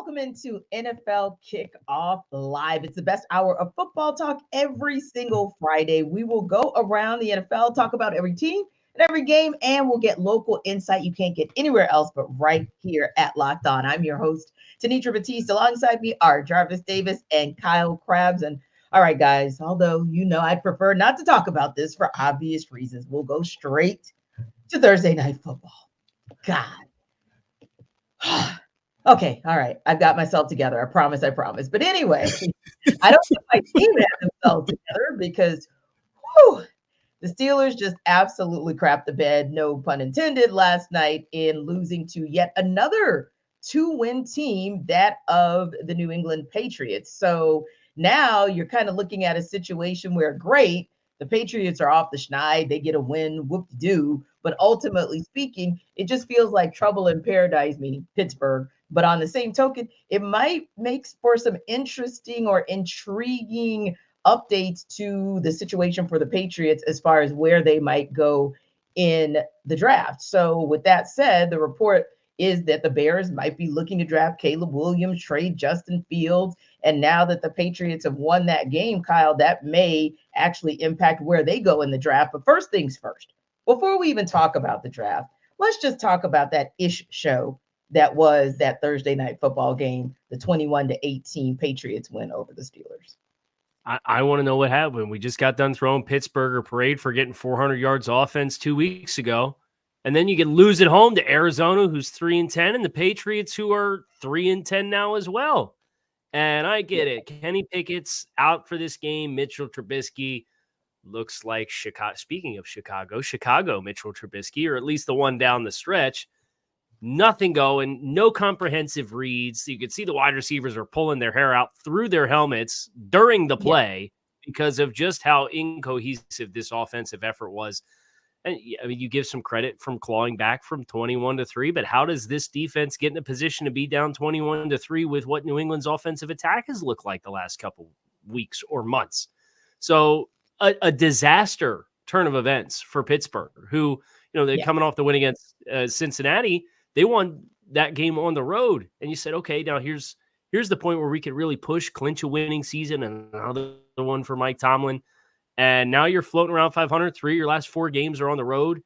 welcome into NFL Kickoff Live. It's the best hour of football talk every single Friday. We will go around the NFL, talk about every team and every game, and we'll get local insight you can't get anywhere else but right here at Locked On. I'm your host, Tanitra Batiste. Alongside me are Jarvis Davis and Kyle Krabs. And all right, guys, although I'd prefer not to talk about this for obvious reasons, we'll go straight to Thursday Night Football. God. Okay, all right. I've got myself together. I promise. But anyway, I don't think my team had themselves together because the Steelers just absolutely crapped the bed, no pun intended, last night in losing to yet another 2-win team, that of the New England Patriots. So now you're kind of looking at a situation where, great, the Patriots are off the schneid. They get a win, whoop-de-doo. But ultimately speaking, it just feels like trouble in paradise, meaning Pittsburgh. But on the same token, it might make for some interesting or intriguing updates to the situation for the Patriots as far as where they might go in the draft. So with that said, the report is that the Bears might be looking to draft Caleb Williams, trade Justin Fields. And now that the Patriots have won that game, Kyle, that may actually impact where they go in the draft. But first things first, before we even talk about the draft, let's just talk about that ish show that was that Thursday Night Football game, the 21-18 Patriots win over the Steelers. I want to know what happened. We just got done throwing Pittsburgh a parade for getting 400 yards offense 2 weeks ago. And then you can lose at home to Arizona, who's 3-10, and the Patriots, who are 3-10 now as well. And I get it. Kenny Pickett's out for this game. Mitchell Trubisky looks like Chicago. Speaking of Chicago, Mitchell Trubisky, or at least the one down the stretch. Nothing going, no comprehensive reads. You could see the wide receivers are pulling their hair out through their helmets during the play because of just how incohesive this offensive effort was. And I mean, you give some credit from clawing back from 21-3, but how does this defense get in a position to be down 21-3 with what New England's offensive attack has looked like the last couple weeks or months? So a disaster turn of events for Pittsburgh, who, they're coming off the win against Cincinnati. They won that game on the road. And you said, okay, now here's the point where we could really clinch a winning season, and another one for Mike Tomlin. And now you're floating around 500. Your last 4 games are on the road.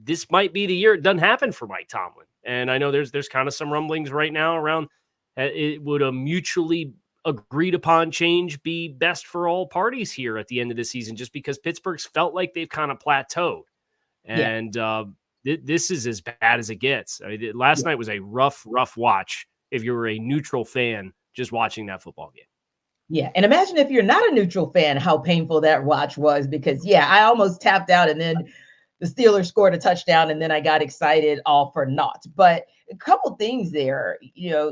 This might be the year it doesn't happen for Mike Tomlin. And I know there's kind of some rumblings right now around it would a mutually agreed upon change be best for all parties here at the end of the season, just because Pittsburgh's felt like they've kind of plateaued. And this is as bad as it gets. I mean, last night was a rough watch if you were a neutral fan just watching that football game. Yeah, and imagine if you're not a neutral fan, how painful that watch was, because, I almost tapped out, and then the Steelers scored a touchdown, and then I got excited all for naught. But a couple things there,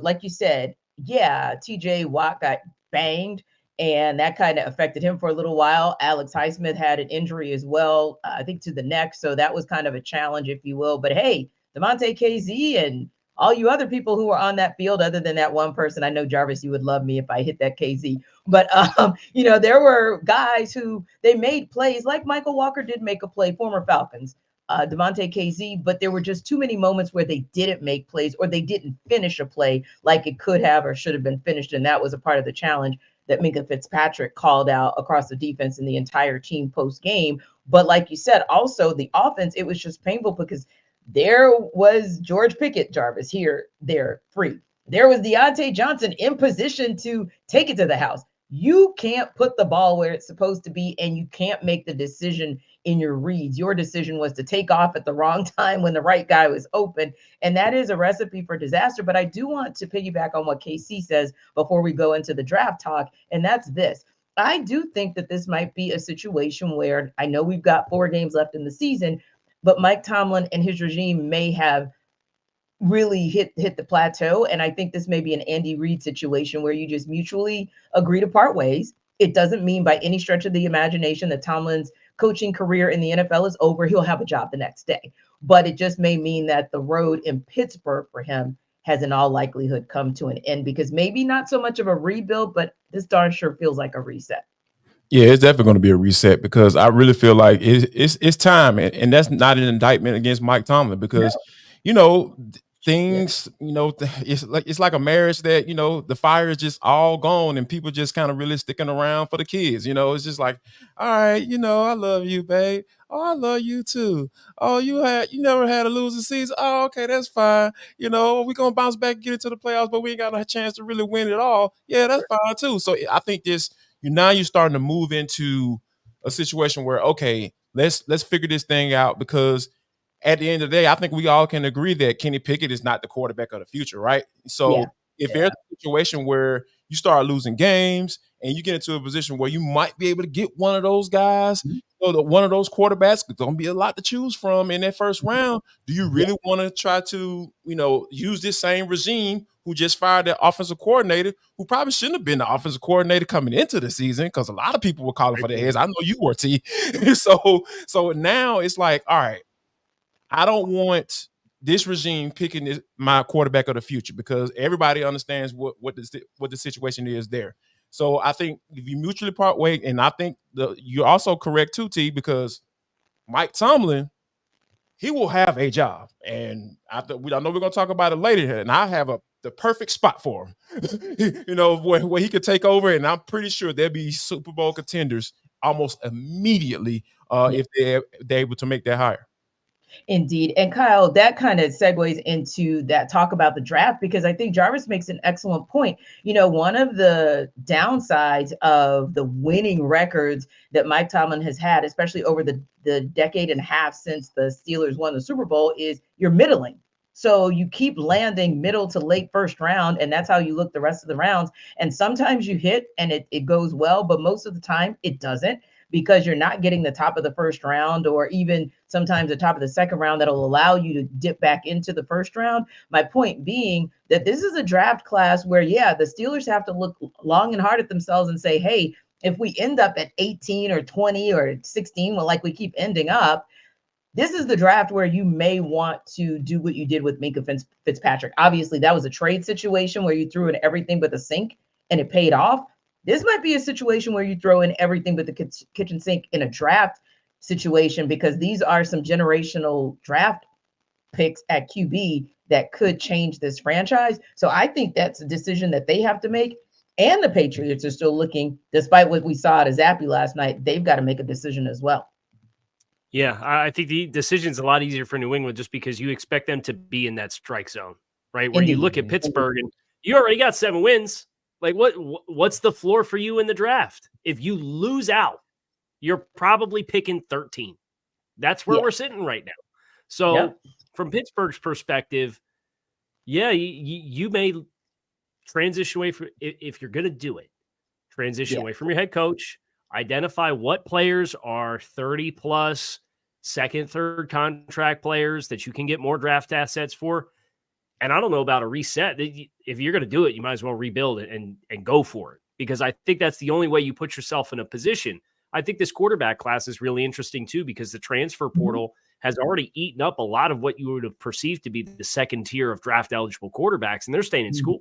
like you said, TJ Watt got banged, and that kind of affected him for a little while. Alex Highsmith had an injury as well, I think to the neck, so that was kind of a challenge, if you will. But hey, Devontae KZ and all you other people who were on that field, other than that one person, I know, Jarvis, you would love me if I hit that KZ. But, there were guys who they made plays, like Michael Walker did make a play, former Falcons, Devontae KZ, but there were just too many moments where they didn't make plays or they didn't finish a play like it could have or should have been finished. And that was a part of the challenge that Minkah Fitzpatrick called out across the defense and the entire team post-game. But like you said, also the offense, it was just painful because there was George Pickett, Jarvis, here, there, free. There was Deontay Johnson in position to take it to the house. You can't put the ball where it's supposed to be, and you can't make the decision in your reads. Your decision was to take off at the wrong time when the right guy was open, and that is a recipe for disaster. But I do want to piggyback on what KC says before we go into the draft talk, and that's this. I do think that this might be a situation where, I know we've got 4 games left in the season, but Mike Tomlin and his regime may have really hit the plateau. And I think this may be an Andy Reid situation where you just mutually agree to part ways. It doesn't mean by any stretch of the imagination that Tomlin's coaching career in the NFL is over. He'll have a job the next day. But it just may mean that the road in Pittsburgh for him has in all likelihood come to an end, because maybe not so much of a rebuild, but this darn sure feels like a reset. Yeah, it's definitely going to be a reset, because I really feel like it's time. And that's not an indictment against Mike Tomlin, because, things, it's like a marriage that, the fire is just all gone and people just kind of really sticking around for the kids. It's just like, all right, I love you, babe. Oh, I love you too. Oh, you never had a losing season. Oh, okay, that's fine. We're gonna bounce back and get into the playoffs, but we ain't got a chance to really win it all. Yeah, that's fine too. So I think now you're starting to move into a situation where, okay, let's figure this thing out, because at the end of the day, I think we all can agree that Kenny Pickett is not the quarterback of the future, right? So if there's a situation where you start losing games and you get into a position where you might be able to get one of those guys, one of those quarterbacks, there's going to be a lot to choose from in that first round. Do you really want to try to, use this same regime who just fired their offensive coordinator, who probably shouldn't have been the offensive coordinator coming into the season, because a lot of people were calling for their heads. I know you were, T. So now it's like, all right, I don't want this regime picking my quarterback of the future, because everybody understands what the situation is there. So I think if you mutually part ways, and I think you're also correct too, T, because Mike Tomlin, he will have a job, and I know we're going to talk about it later, and I have the perfect spot for him, where he could take over, and I'm pretty sure there'll be Super Bowl contenders almost immediately if they're able to make that hire. Indeed. And Kyle, that kind of segues into that talk about the draft, because I think Jarvis makes an excellent point. One of the downsides of the winning records that Mike Tomlin has had, especially over the decade and a half since the Steelers won the Super Bowl, is you're middling. So you keep landing middle to late first round, and that's how you look the rest of the rounds. And sometimes you hit and it goes well, but most of the time it doesn't, because you're not getting the top of the first round, or even sometimes the top of the second round that'll allow you to dip back into the first round. My point being that this is a draft class where, the Steelers have to look long and hard at themselves and say, hey, if we end up at 18 or 20 or 16, well, like we keep ending up, this is the draft where you may want to do what you did with Minkah Fitzpatrick. Obviously, that was a trade situation where you threw in everything but the sink and it paid off. This might be a situation where you throw in everything but the kitchen sink in a draft situation, because these are some generational draft picks at QB that could change this franchise. So I think that's a decision that they have to make. And the Patriots are still looking, despite what we saw at Zappy last night, they've got to make a decision as well. Yeah, I think the decision's a lot easier for New England, just because you expect them to be in that strike zone, right? Where you look at Pittsburgh and you already got 7 wins. Like, what's the floor for you in the draft? If you lose out, you're probably picking 13. That's where we're sitting right now. So from Pittsburgh's perspective, you may transition away from, if you're going to do it, transition away from your head coach, identify what players are 30 plus second, third contract players that you can get more draft assets for. And I don't know about a reset. If you're going to do it, you might as well rebuild it and go for it, because I think that's the only way you put yourself in a position. I think this quarterback class is really interesting too, because the transfer portal has already eaten up a lot of what you would have perceived to be the second tier of draft eligible quarterbacks, and they're staying in school.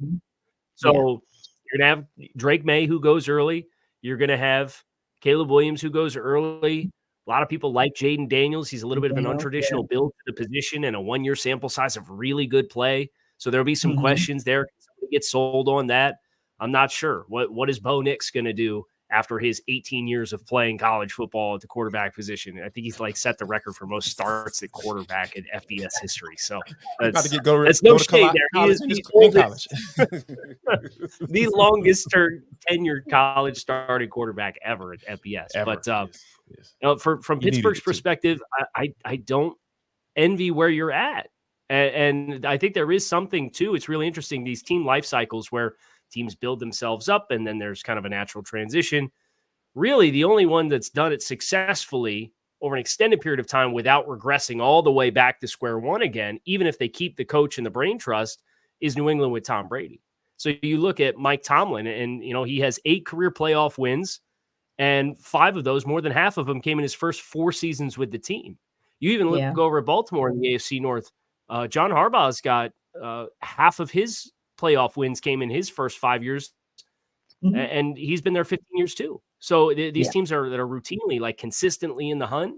So you're going to have Drake May, who goes early. You're going to have Caleb Williams, who goes early. A lot of people like Jaden Daniels. He's a little bit of an untraditional build for the position and a 1-year sample size of really good play. So there'll be some questions there. Can somebody get sold on that? I'm not sure. What is Bo Nix going to do after his 18 years of playing college football at the quarterback position? I think he's set the record for most starts at quarterback in FBS history. So that's no shade there. He's the longest tenured college starting quarterback ever at FBS. But from Pittsburgh's perspective, I don't envy where you're at. And I think there is something too. It's really interesting, these team life cycles where teams build themselves up and then there's kind of a natural transition. Really, the only one that's done it successfully over an extended period of time without regressing all the way back to square one again, even if they keep the coach and the brain trust, is New England with Tom Brady. So you look at Mike Tomlin, and he has 8 career playoff wins, and 5 of those, more than half of them, came in his first 4 seasons with the team. You even look over at Baltimore in the AFC North. John Harbaugh's got half of his playoff wins came in his first 5 years, and he's been there 15 years too. So these teams that are routinely, consistently in the hunt,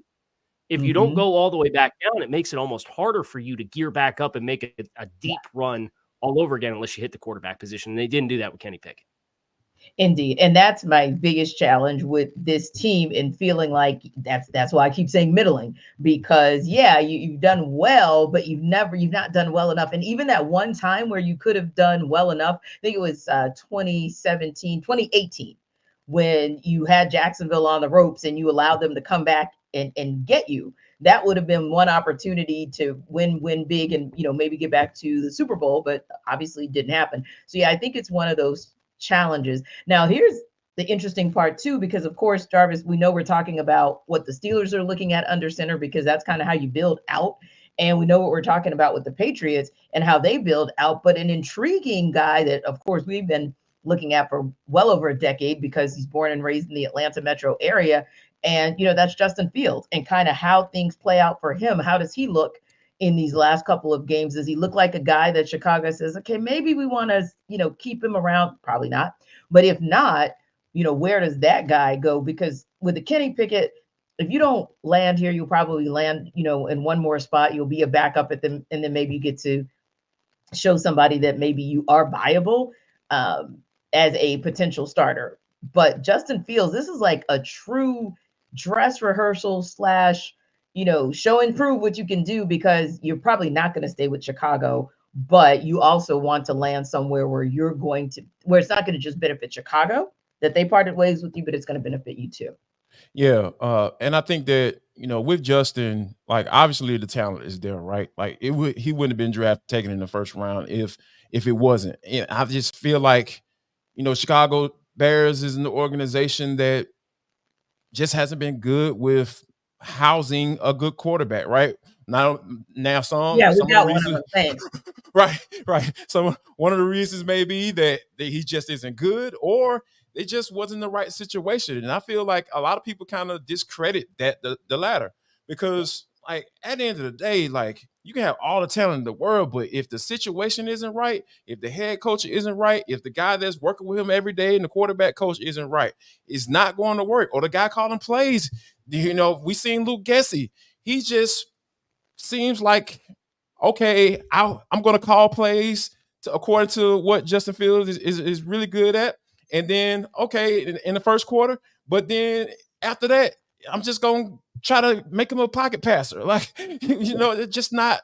If you don't go all the way back down, it makes it almost harder for you to gear back up and make a deep run all over again unless you hit the quarterback position. And they didn't do that with Kenny Pickett. Indeed. And that's my biggest challenge with this team, and feeling like that's why I keep saying middling, because you've done well, but you've not done well enough. And even that one time where you could have done well enough, I think it was 2018, when you had Jacksonville on the ropes and you allowed them to come back and get you. That would have been one opportunity to win big and, maybe get back to the Super Bowl, but obviously didn't happen. So I think it's one of those challenges. Now, here's the interesting part too, because of course, Jarvis, we know we're talking about what the Steelers are looking at under center, because that's kind of how you build out. And we know what we're talking about with the Patriots and how they build out. But an intriguing guy that, of course, we've been looking at for well over a decade, because he's born and raised in the Atlanta metro area. And, that's Justin Fields, and kind of how things play out for him. How does he look in these last couple of games? Does he look like a guy that Chicago says, okay, maybe we want to, keep him around? Probably not. But if not, where does that guy go? Because with the Kenny Pickett, if you don't land here, you'll probably land, in one more spot. You'll be a backup at them, and then maybe you get to show somebody that maybe you are viable as a potential starter. But Justin Fields, this is like a true dress rehearsal / show and prove what you can do, because you're probably not going to stay with Chicago, but you also want to land somewhere where where it's not going to just benefit Chicago that they parted ways with you, but it's going to benefit you too. Yeah. And I think that, with Justin, like, obviously the talent is there, right? Like, he wouldn't have been taken in the first round if it wasn't. And I just feel like, Chicago Bears is an organization that just hasn't been good with housing a good quarterback, right? Now some We of got the one of reasons, them. Thanks. right. So one of the reasons may be that he just isn't good, or it just wasn't the right situation. And I feel like a lot of people kind of discredit that the latter, because, like, at the end of the day, like, you can have all the talent in the world, but if the situation isn't right, if the head coach isn't right, if the guy that's working with him every day and the quarterback coach isn't right, it's not going to work. Or the guy calling plays, we seen Luke Gessie. He just seems like, okay, I'm going to call plays according to what Justin Fields is really good at. And then, okay, in the first quarter, but then after that, I'm just going to try to make him a pocket passer. Like, it's just not,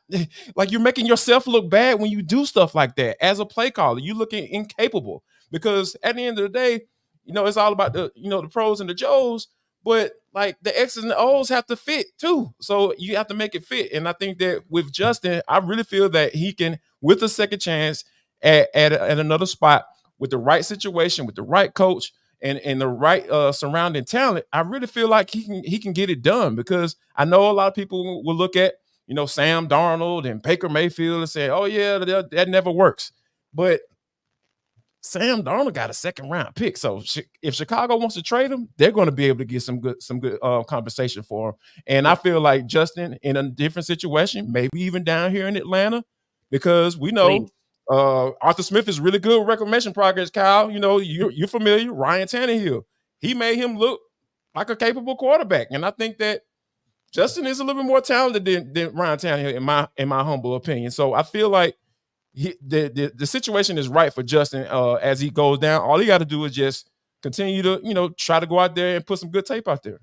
like, you're making yourself look bad when you do stuff like that. As a play caller, you looking incapable, because at the end of the day, it's all about the pros and the Joes, but, like, the X's and the O's have to fit too. So you have to make it fit. And I think that with Justin, I really feel that he can, with a second chance at another spot, with the right situation, with the right coach, and the right surrounding talent, I really feel like he can get it done. Because I know a lot of people will look at, Sam Darnold and Baker Mayfield and say, oh yeah, that never works. But Sam Darnold got a second round pick. So if Chicago wants to trade him, they're going to be able to get some good compensation for him. And I feel like Justin, in a different situation, maybe even down here in Atlanta, because we know Arthur Smith is really good with reclamation progress. Kyle, you're familiar. Ryan Tannehill, he made him look like a capable quarterback. And I think that Justin is a little bit more talented than Ryan Tannehill, in my humble opinion. So I feel like the situation is right for Justin as he goes down. All he got to do is just continue to, try to go out there and put some good tape out there.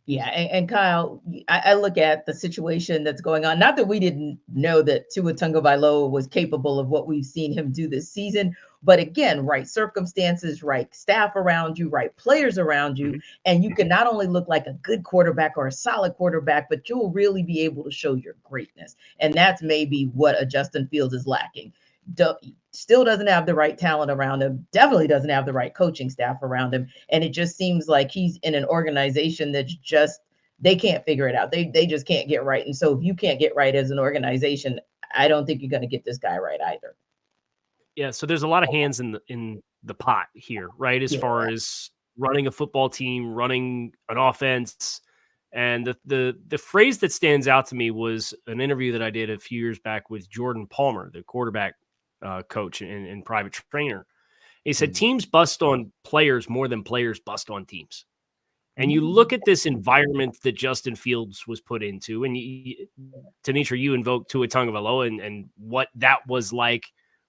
Yeah, and Kyle, I look at the situation that's going on. Not that we didn't know that Tua Tagovailoa was capable of what we've seen him do this season, but again, right circumstances, right staff around you, right players around you, and you can not only look like a good quarterback or a solid quarterback, but you'll really be able to show your greatness. And that's maybe what a Justin Fields is lacking. Still doesn't have the right talent around him, definitely doesn't have the right coaching staff around him. And it just seems like he's in an organization that's just, they can't figure it out. They just can't get right. And so if you can't get right as an organization, I don't think you're going to get this guy right either. Yeah, so there's a lot of hands in the pot here, right? As far as running a football team, running an offense. And the phrase that stands out to me was an interview that I did a few years back with Jordan Palmer, the quarterback coach and private trainer. He said teams bust on players more than players bust on teams. And you look at this environment that Justin Fields was put into, and Tanisha, you invoked Tua Tagovailoa and what that was like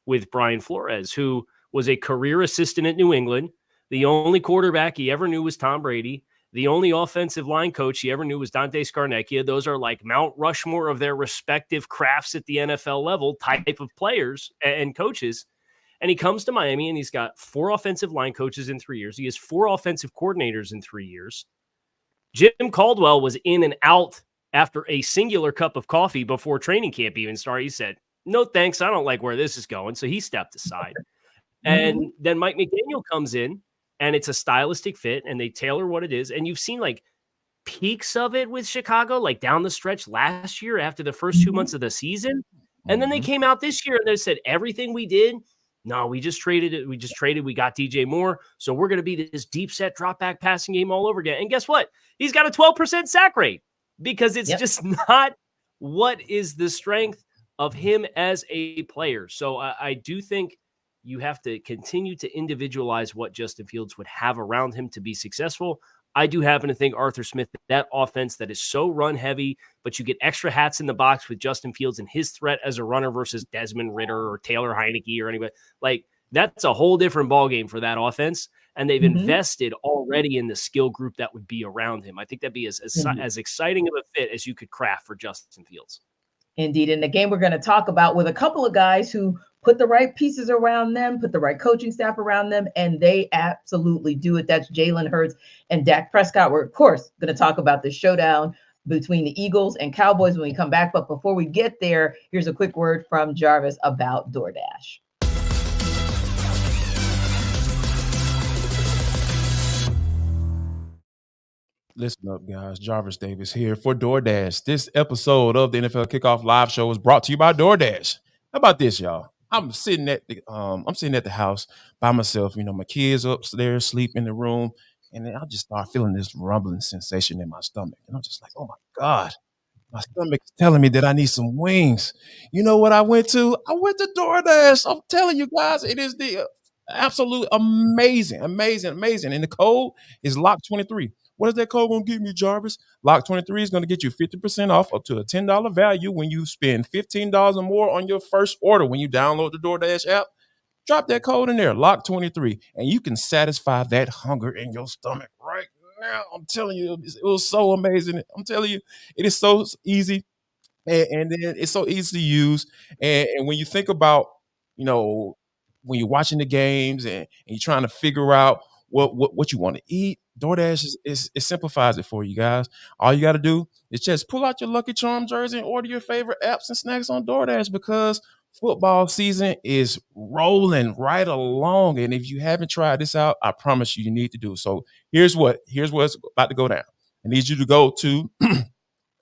with Brian Flores, who was a career assistant at New England. The only quarterback he ever knew was Tom Brady. The only offensive line coach he ever knew was Dante Scarnecchia. Those are like Mount Rushmore of their respective crafts at the NFL level type of players and coaches. And he comes to Miami and he's got 4 offensive line coaches in 3 years. He has 4 offensive coordinators in 3 years. Jim Caldwell was in and out after a singular cup of coffee before training camp even started. He said, no, thanks. I don't like where this is going. So he stepped aside. And then Mike McDaniel comes in and it's a stylistic fit and they tailor what it is. And you've seen like peaks of it with Chicago, like down the stretch last year after the first 2 months of the season. And then they came out this year and they said, everything we did, no, we just traded it. We got DJ Moore. So we're going to be this deep set drop back passing game all over again. And guess what? He's got a 12% sack rate because it's just not what is the strength of him as a player. So I do think you have to continue to individualize what Justin Fields would have around him to be successful. I do happen to think Arthur Smith, that offense that is so run heavy, but you get extra hats in the box with Justin Fields and his threat as a runner versus Desmond Ritter or Taylor Heineke or anybody. Like, that's a whole different ballgame for that offense. And they've invested already in the skill group that would be around him. I think that'd be as exciting of a fit as you could craft for Justin Fields. Indeed. In the game we're going to talk about with a couple of guys who put the right pieces around them, put the right coaching staff around them, and they absolutely do it. That's Jalen Hurts and Dak Prescott. We're, of course, going to talk about the showdown between the Eagles and Cowboys when we come back. But before we get there, here's a quick word from Jarvis about DoorDash. Listen up, guys. Jarvis Davis here for DoorDash. This episode of the NFL Kickoff Live Show is brought to you by DoorDash. How about this, y'all? I'm sitting at the house by myself. You know, my kids upstairs sleep in the room, and then I just start feeling this rumbling sensation in my stomach, and I'm just like, oh my God. My stomach is telling me that I need some wings. You know what I went to? I went to DoorDash. I'm telling you guys, it is the absolute amazing. And the code is LOCK23. What is that code going to get me, Jarvis? LOCK23 is going to get you 50% off up to a $10 value when you spend $15 or more on your first order when you download the DoorDash app. Drop that code in there, LOCK23, and you can satisfy that hunger in your stomach right now. I'm telling you, it was so amazing. I'm telling you, it is so easy, and then it's so easy to use. And when you think about, you know, when you're watching the games and you're trying to figure out what you want to eat, DoorDash it simplifies it for you guys. All you got to do is just pull out your Lucky Charm jersey and order your favorite apps and snacks on DoorDash because football season is rolling right along. And if you haven't tried this out, I promise you need to do. So here's what's about to go down. I need you to go to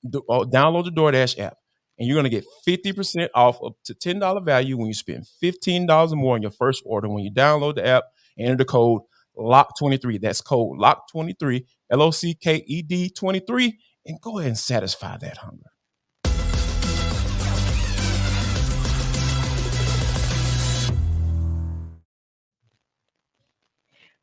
download the DoorDash app, and you're going to get 50% off up to $10 value when you spend $15 or more on your first order. When you download the app, enter the code LOCK23. That's code LOCK23, LOCKED 23, and go ahead and satisfy that hunger.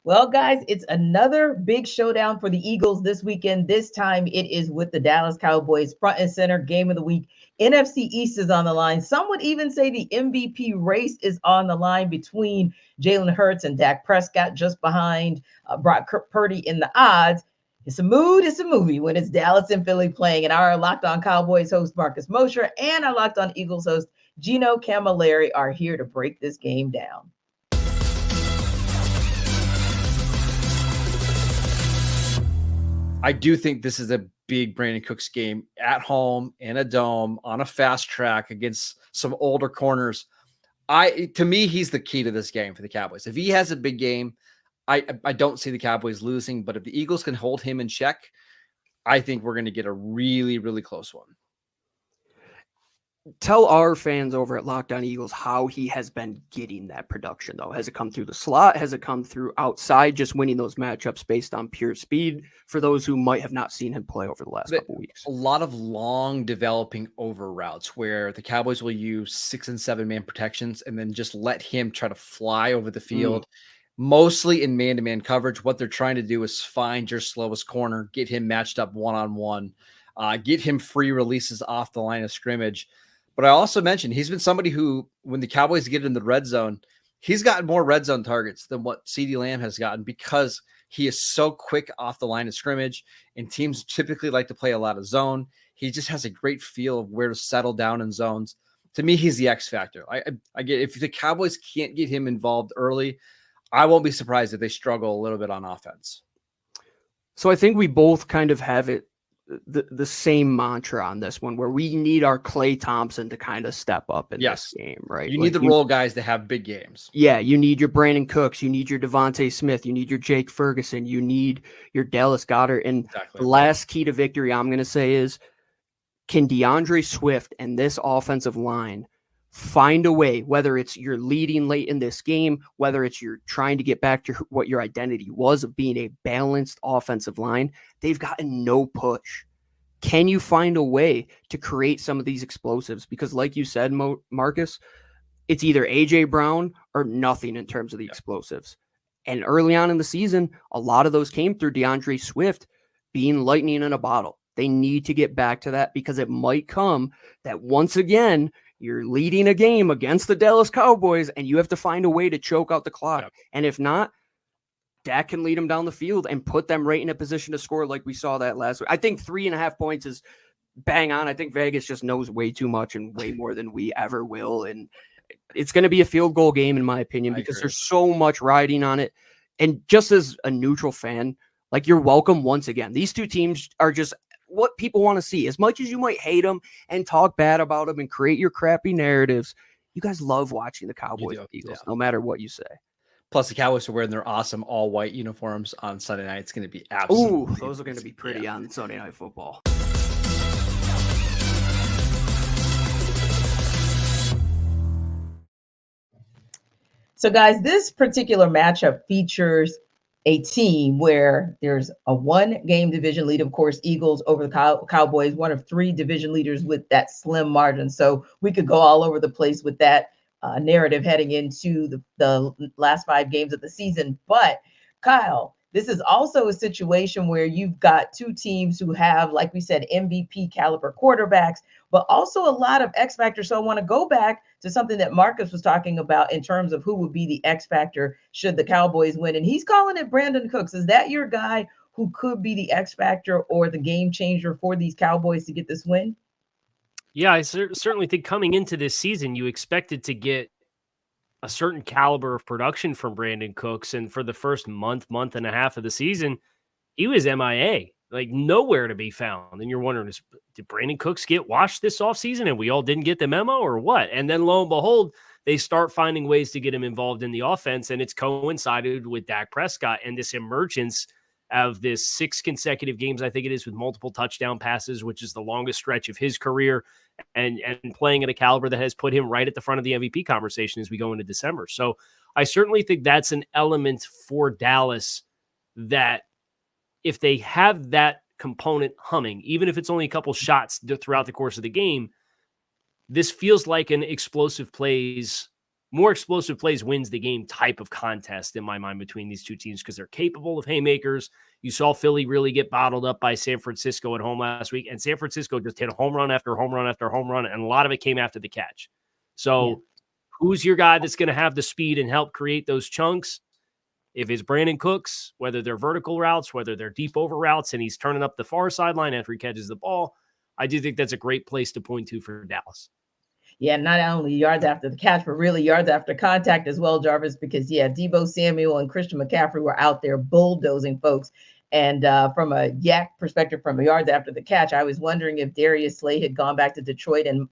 Well, guys, it's another big showdown for the Eagles this weekend. This time it is with the Dallas Cowboys, front and center, game of the week. NFC East is on the line. Some would even say the MVP race is on the line between Jalen Hurts and Dak Prescott, just behind Brock Purdy in the odds. It's a mood, it's a movie when it's Dallas and Philly playing. And our Locked On Cowboys host, Marcus Mosher, and our Locked On Eagles host, Gino Camilleri, are here to break this game down. I do think this is a big Brandon Cooks game at home in a dome on a fast track against some older corners. To me, he's the key to this game for the Cowboys. If he has a big game, I don't see the Cowboys losing, but if the Eagles can hold him in check, I think we're going to get a really, really close one. Tell our fans over at Locked On Eagles how he has been getting that production, though. Has it come through the slot? Has it come through outside, just winning those matchups based on pure speed for those who might have not seen him play over the last couple weeks? A lot of long developing over routes where the Cowboys will use 6 and 7 man protections and then just let him try to fly over the field. mostly in man-to-man coverage. What they're trying to do is find your slowest corner, get him matched up one-on-one, get him free releases off the line of scrimmage. But I also mentioned he's been somebody who, when the Cowboys get in the red zone, he's gotten more red zone targets than what CeeDee Lamb has gotten because he is so quick off the line of scrimmage, and teams typically like to play a lot of zone. He just has a great feel of where to settle down in zones. To me, he's the X factor. I get, if the Cowboys can't get him involved early, I won't be surprised if they struggle a little bit on offense. So I think we both kind of have it the same mantra on this one, where we need our Klay Thompson to kind of step up in this game, right? You need the role guys to have big games. Yeah, you need your Brandon Cooks, you need your Devontae Smith, you need your Jake Ferguson, you need your Dallas Goedert. And the last key to victory, I'm going to say, is can DeAndre Swift and this offensive line find a way, whether it's you're leading late in this game, whether it's you're trying to get back to what your identity was of being a balanced offensive line, they've gotten no push. Can you find a way to create some of these explosives? Because like you said, Marcus, it's either A.J. Brown or nothing in terms of the explosives. And early on in the season, a lot of those came through DeAndre Swift being lightning in a bottle. They need to get back to that, because it might come that once again, you're leading a game against the Dallas Cowboys and you have to find a way to choke out the clock. Yep. And if not, Dak can lead them down the field and put them right in a position to score like we saw that last week. I think 3.5 points is bang on. I think Vegas just knows way too much and way more than we ever will. And it's going to be a field goal game, in my opinion, because there's so much riding on it. And just as a neutral fan, like, you're welcome once again. These two teams are just what people want to see. As much as you might hate them and talk bad about them and create your crappy narratives, you guys love watching the Cowboys and Eagles, no matter what you say. Plus, the Cowboys are wearing their awesome all-white uniforms on Sunday night. It's going to be absolutely. Ooh, those are going to be pretty on Sunday Night Football. So, guys, this particular matchup features a team where there's a 1-game division lead, of course, Eagles over the Cowboys, one of 3 division leaders with that slim margin. So we could go all over the place with that narrative heading into the last 5 games of the season. But Kyle, this is also a situation where you've got 2 teams who have, like we said, MVP caliber quarterbacks, but also a lot of X factor. So I want to go back to something that Marcus was talking about in terms of who would be the X factor should the Cowboys win. And he's calling it Brandon Cooks. Is that your guy who could be the X factor or the game changer for these Cowboys to get this win? Yeah, I certainly think coming into this season, you expected to get a certain caliber of production from Brandon Cooks. And for the first month and a half of the season, he was MIA, like nowhere to be found. And you're wondering, did Brandon Cooks get washed this offseason and we all didn't get the memo or what? And then lo and behold, they start finding ways to get him involved in the offense. And it's coincided with Dak Prescott and this emergence of this 6 consecutive games, I think it is, with multiple touchdown passes, which is the longest stretch of his career, and playing at a caliber that has put him right at the front of the MVP conversation as we go into December. So I certainly think that's an element for Dallas that if they have that component humming, even if it's only a couple shots throughout the course of the game, this feels like an more explosive plays wins the game type of contest in my mind between these 2 teams, because they're capable of haymakers. You saw Philly really get bottled up by San Francisco at home last week, and San Francisco just hit a home run after home run after home run, and a lot of it came after the catch. So who's your guy that's going to have the speed and help create those chunks? If it's Brandon Cooks, whether they're vertical routes, whether they're deep over routes, and he's turning up the far sideline after he catches the ball, I do think that's a great place to point to for Dallas. Yeah, not only yards after the catch, but really yards after contact as well, Jarvis, because, Deebo Samuel and Christian McCaffrey were out there bulldozing folks. And from a yak perspective, from a yards after the catch, I was wondering if Darius Slay had gone back to Detroit and,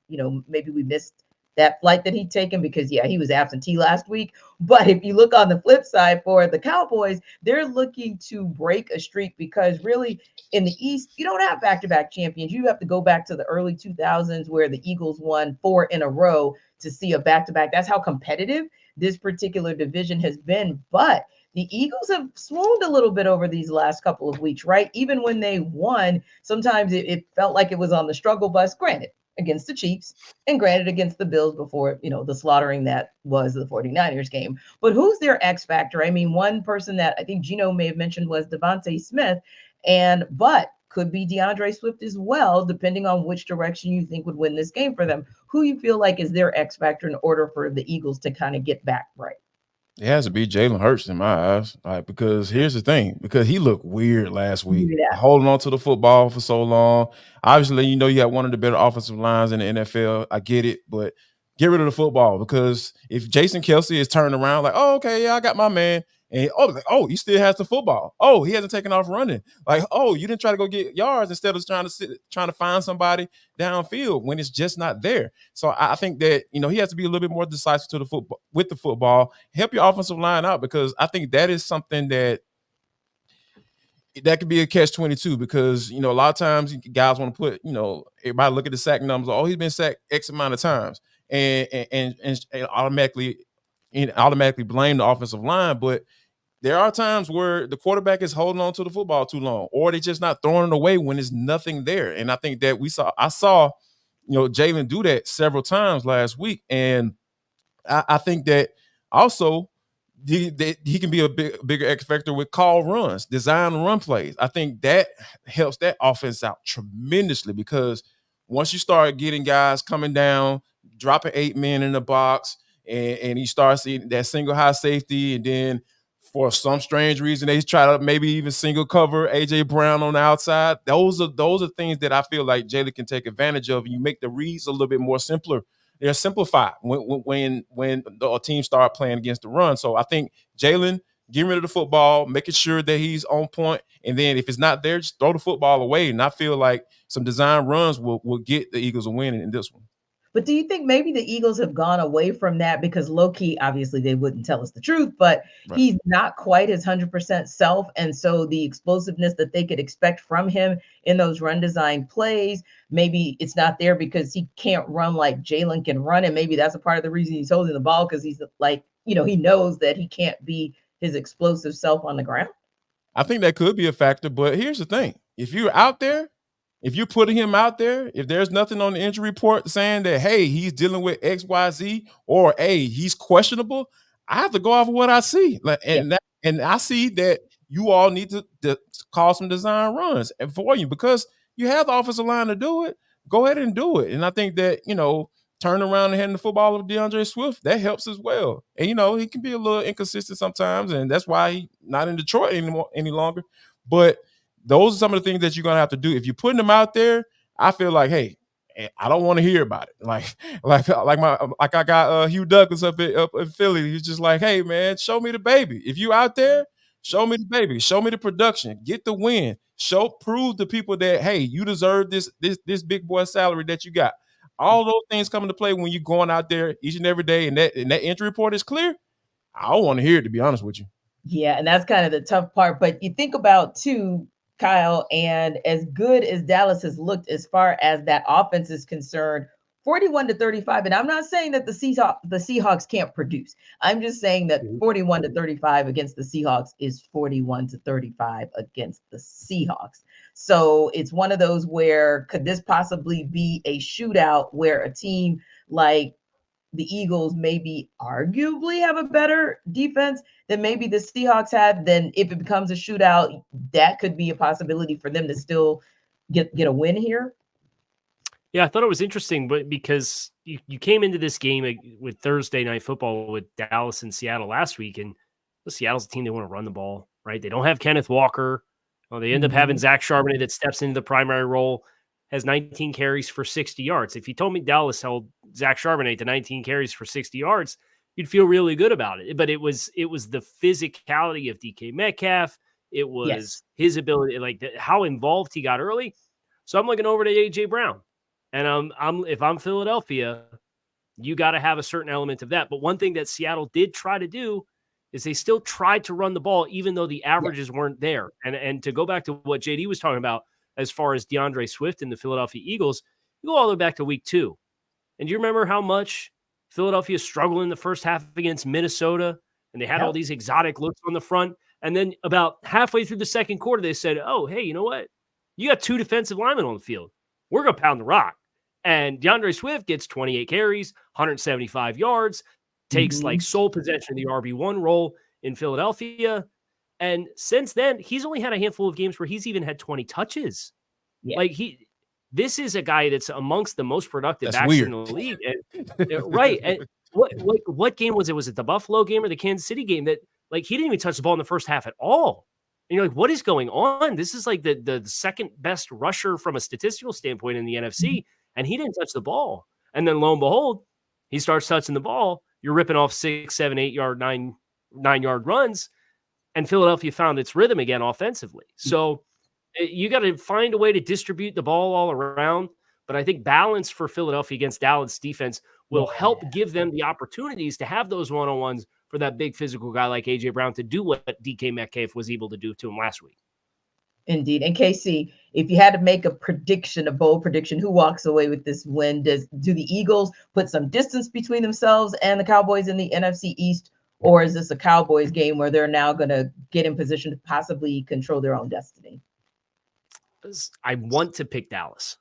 maybe we missed that flight that he'd taken because, he was absentee last week. But if you look on the flip side for the Cowboys, they're looking to break a streak because really in the East, you don't have back-to-back champions. You have to go back to the early 2000s where the Eagles won 4 in a row to see a back-to-back. That's how competitive this particular division has been. But the Eagles have swooned a little bit over these last couple of weeks, right? Even when they won, sometimes it felt like it was on the struggle bus. Granted, against the Chiefs, and granted against the Bills before, the slaughtering that was the 49ers game. But who's their X factor? I mean, one person that I think Gino may have mentioned was Devontae Smith, but could be DeAndre Swift as well, depending on which direction you think would win this game for them. Who you feel like is their X factor in order for the Eagles to kind of get back right? It has to be Jalen Hurts in my eyes. Because here's the thing, because he looked weird last week, holding on to the football for so long. Obviously, you have one of the better offensive lines in the NFL. I get it, but get rid of the football, because if Jason Kelce is turned around like, oh, okay, yeah, I got my man. And he still has the football. Oh, he hasn't taken off running. Like, oh, you didn't try to go get yards instead of trying to find somebody downfield when it's just not there. So I think that he has to be a little bit more decisive to the football with the football. Help your offensive line out, because I think that is something that could be a catch-22, because a lot of times guys want to put everybody look at the sack numbers. Oh, he's been sacked X amount of times, and automatically blame the offensive line, but there are times where the quarterback is holding on to the football too long, or they're just not throwing it away when there's nothing there. And I think that I saw Jalen do that several times last week. And I think that also he can be a bigger X factor with call runs, design run plays. I think that helps that offense out tremendously, because once you start getting guys coming down, dropping 8 men in the box, and you start seeing that single high safety, and then for some strange reason they try to maybe even single cover AJ Brown on the outside. Those are things that I feel like Jalen can take advantage of. You make the reads a little bit more simpler. They're simplified when the team start playing against the run. So I think Jalen getting rid of the football, making sure that he's on point, and then if it's not there, just throw the football away. And I feel like some design runs will get the Eagles a win in this one. But do you think maybe the Eagles have gone away from that because low-key, obviously they wouldn't tell us the truth, but he's not quite his 100% self. And so the explosiveness that they could expect from him in those run design plays, maybe it's not there because he can't run like Jalen can run. And maybe that's a part of the reason he's holding the ball, because he's like, he knows that he can't be his explosive self on the ground. I think that could be a factor, but here's the thing. If you're out there, if you're putting him out there, if there's nothing on the injury report saying that, hey, he's dealing with X, Y, Z, or hey, he's questionable, I have to go off of what I see. And I see that you all need to call some design runs for you, because you have the offensive line to do it. Go ahead and do it. And I think that, turn around and handing the football of DeAndre Swift, that helps as well. And, he can be a little inconsistent sometimes, and that's why he's not in Detroit any longer. But those are some of the things that you're going to have to do. If you're putting them out there, I feel like, hey, I don't want to hear about it. Like I got Hugh Douglas up in Philly. He's just like, hey, man, show me the baby. If you out there, show me the baby. Show me the production. Get the win. Prove to people that, hey, you deserve this big boy salary that you got. All those things come into play when you're going out there each and every day, and that injury report is clear. I don't want to hear it, to be honest with you. Yeah, and that's kind of the tough part. But you think about, too, Kyle, and as good as Dallas has looked as far as that offense is concerned, 41-35. And I'm not saying that the Seahawks can't produce. I'm just saying that 41-35 against the Seahawks is 41-35 against the Seahawks. So it's one of those where could this possibly be a shootout where a team like the Eagles maybe arguably have a better defense than maybe the Seahawks have? Then if it becomes a shootout, that could be a possibility for them to still get a win here. Yeah, I thought it was interesting, but because you came into this game with Thursday Night Football with Dallas and Seattle last week, and Seattle's a team, they want to run the ball, right? They don't have Kenneth Walker. Well, they end up having Zach Charbonnet that steps into the primary role, has 19 carries for 60 yards. If you told me Dallas held Zach Charbonnet to 19 carries for 60 yards, you'd feel really good about it. But it was the physicality of DK Metcalf. It was his ability, how involved he got early. So I'm looking over to AJ Brown. And if I'm Philadelphia, you got to have a certain element of that. But one thing that Seattle did try to do is they still tried to run the ball, even though the averages weren't there. And to go back to what JD was talking about, as far as DeAndre Swift and the Philadelphia Eagles, you go all the way back to week 2. And do you remember how much Philadelphia struggled in the first half against Minnesota? And they had all these exotic looks on the front. And then about halfway through the second quarter, they said, oh, hey, you know what? You got 2 defensive linemen on the field. We're going to pound the rock. And DeAndre Swift gets 28 carries, 175 yards, takes like sole possession of the RB1 role in Philadelphia. And since then, he's only had a handful of games where he's even had 20 touches. Yeah. Like this is a guy that's amongst the most productive backs weird. in the league. And, right. And what game was it? Was it the Buffalo game or the Kansas City game that like he didn't even touch the ball in the first half at all? And you're like, what is going on? This is like the second best rusher from a statistical standpoint in the NFC, and he didn't touch the ball. And then lo and behold, he starts touching the ball. You're ripping off 6, 7, 8 yard, 9 yard runs, and Philadelphia found its rhythm again offensively. So you got to find a way to distribute the ball all around. But I think balance for Philadelphia against Dallas defense will help give them the opportunities to have those one-on-ones for that big physical guy like A.J. Brown to do what DK Metcalf was able to do to him last week. Indeed. And KC, if you had to make a prediction, a bold prediction, who walks away with this win? Do the Eagles put some distance between themselves and the Cowboys in the NFC East? Or is this a Cowboys game where they're now going to get in position to possibly control their own destiny? I want to pick Dallas.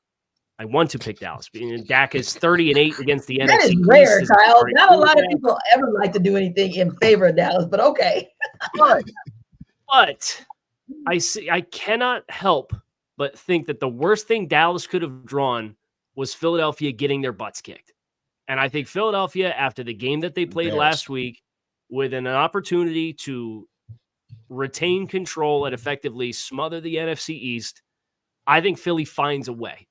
Dak is 30-8 against the NFC. That is rare, Kyle. Not a lot of people ever like to do anything in favor of Dallas, but okay. But I cannot help but think that the worst thing Dallas could have drawn was Philadelphia getting their butts kicked. And I think Philadelphia, after the game that they played last week, with an opportunity to retain control and effectively smother the NFC East, I think Philly finds a way.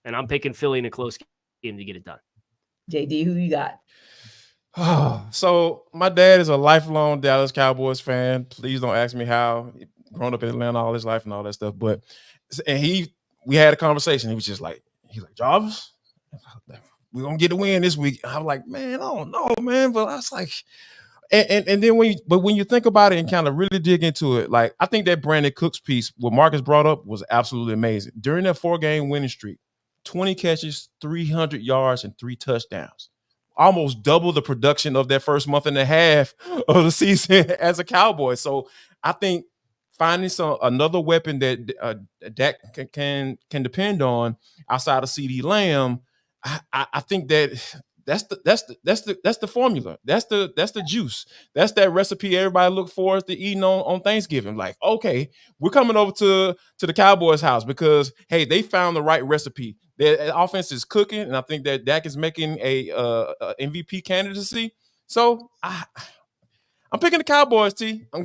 And I'm picking Philly in a close game to get it done. JD, who you got? So my dad is a lifelong Dallas Cowboys fan. Please don't ask me how. Grown up in Atlanta all his life and all that stuff. But we had a conversation. He was just like, Jarvis, we're gonna get a win this week. I was like, man, I don't know, man. But I was like, and then when you think about it and kind of really dig into it, like I think that Brandon Cooks piece, what Marcus brought up, was absolutely amazing. During that 4-game winning streak, 20 catches, 300 yards, and 3 touchdowns. Almost double the production of that first month and a half of the season as a Cowboy. So I think finding another weapon that Dak can depend on outside of CeeDee Lamb, I think that's the formula. That's the juice. That's that recipe everybody look forward to eating on Thanksgiving. Like, okay, we're coming over to the Cowboys' house because hey, they found the right recipe. Their offense is cooking, and I think that Dak is making a MVP candidacy. So I'm picking the Cowboys, T. I'm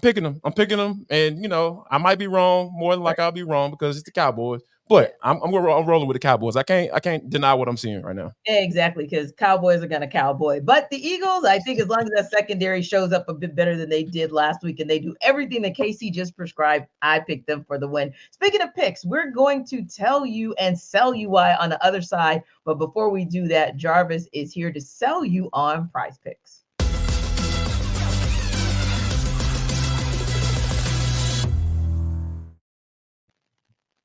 picking them. I'm picking them, and I might be wrong. More than like I'll be wrong because it's the Cowboys. But I'm rolling with the Cowboys. I can't deny what I'm seeing right now. Exactly, because Cowboys are gonna cowboy. But the Eagles, I think, as long as that secondary shows up a bit better than they did last week, and they do everything that KC just prescribed, I picked them for the win. Speaking of picks, we're going to tell you and sell you why on the other side. But before we do that, Jarvis is here to sell you on Prize Picks.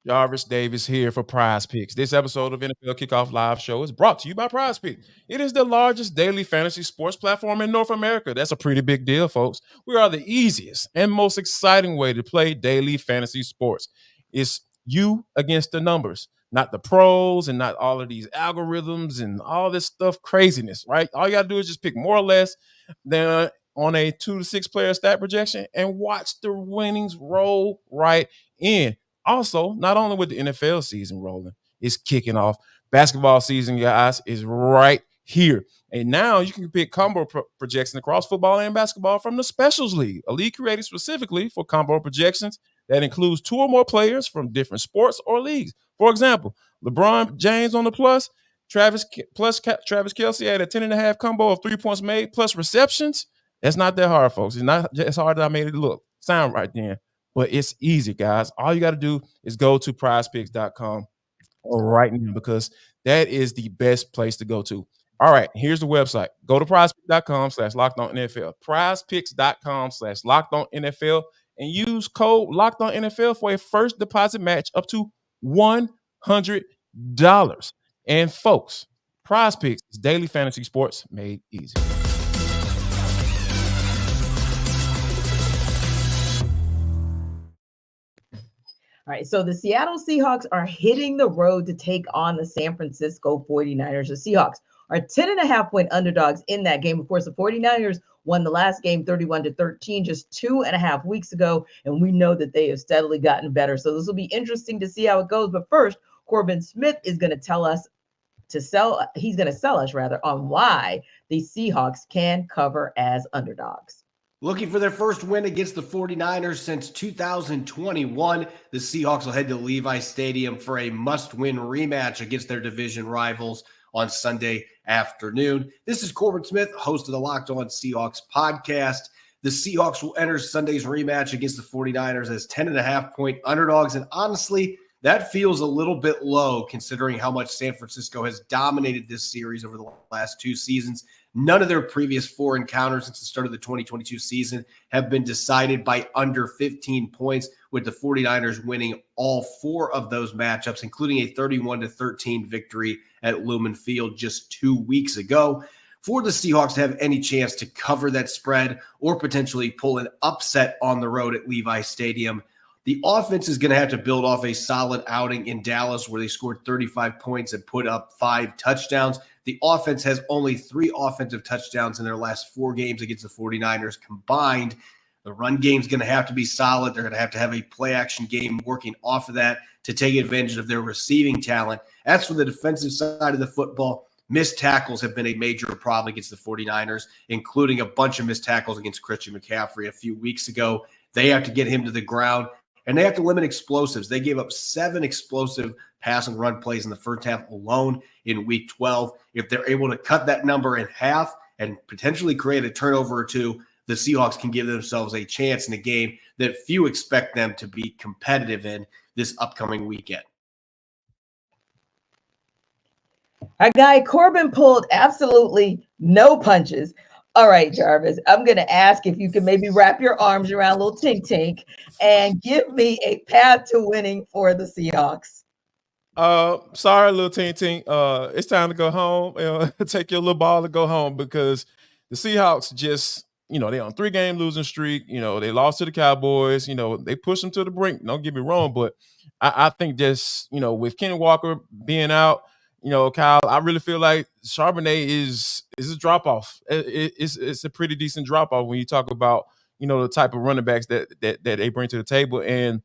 Jarvis Davis here for Prize Picks. This episode of NFL Kickoff Live Show is brought to you by Prize Picks. It is the largest daily fantasy sports platform in North America. That's a pretty big deal, folks. We are the easiest and most exciting way to play daily fantasy sports. It's you against the numbers, not the pros and not all of these algorithms and all this stuff craziness, right? All you got to do is just pick more or less than on a 2 to 6 player stat projection and watch the winnings roll right in. Also, not only with the NFL season rolling, it's kicking off. Basketball season, guys, is right here. And now you can pick combo projections across football and basketball from the Specials League, a league created specifically for combo projections that includes 2 or more players from different sports or leagues. For example, LeBron James on the plus Travis Kelce had a 10.5 combo of 3 points made plus receptions. That's not that hard, folks. It's not as hard as I made it look. Sound right then. But it's easy, guys. All you got to do is go to prizepicks.com right now because that is the best place to go to. All right, here's the website. Go to prizepicks.com/lockedonnfl. Prizepicks.com/lockedonnfl and use code LOCKEDONNFL for a first deposit match up to $100. And folks, Prize Picks is daily fantasy sports made easy. All right, so the Seattle Seahawks are hitting the road to take on the San Francisco 49ers. The Seahawks are 10.5-point underdogs in that game. Of course, the 49ers won the last game 31-13 just 2.5 weeks ago, and we know that they have steadily gotten better. So this will be interesting to see how it goes. But first, Corbin Smith is going to tell us he's going to sell us rather on why the Seahawks can cover as underdogs. Looking for their first win against the 49ers since 2021, the Seahawks will head to Levi Stadium for a must-win rematch against their division rivals on Sunday afternoon. This is Corbin Smith, host of the Locked On Seahawks podcast. The Seahawks will enter Sunday's rematch against the 49ers as 10.5-point underdogs, and honestly, that feels a little bit low considering how much San Francisco has dominated this series over the last 2 seasons. None of their previous 4 encounters since the start of the 2022 season have been decided by under 15 points, with the 49ers winning all 4 of those matchups, including a 31-13 victory at Lumen Field just 2 weeks ago. For the Seahawks to have any chance to cover that spread or potentially pull an upset on the road at Levi Stadium, the offense is going to have to build off a solid outing in Dallas where they scored 35 points and put up 5 touchdowns. The offense has only 3 offensive touchdowns in their last 4 games against the 49ers combined. The run game is going to have to be solid. They're going to have a play-action game working off of that to take advantage of their receiving talent. As for the defensive side of the football, missed tackles have been a major problem against the 49ers, including a bunch of missed tackles against Christian McCaffrey a few weeks ago. They have to get him to the ground. And they have to limit explosives. They gave up 7 explosive pass and run plays in the first half alone in week 12. If they're able to cut that number in half and potentially create a turnover or 2, the Seahawks can give themselves a chance in a game that few expect them to be competitive in this upcoming weekend. Our guy Corbin pulled absolutely no punches. All right, Jarvis, I'm going to ask if you can maybe wrap your arms around little Tink Tink and give me a path to winning for the Seahawks. Sorry, little Tink Tink. It's time to go home. Take your little ball and go home because the Seahawks just, they're on 3-game losing streak. They lost to the Cowboys. They pushed them to the brink. Don't get me wrong, but I think just, with Kenny Walker being out, Kyle, I really feel like Charbonnet is a drop-off. It's a pretty decent drop-off when you talk about, the type of running backs that they bring to the table. And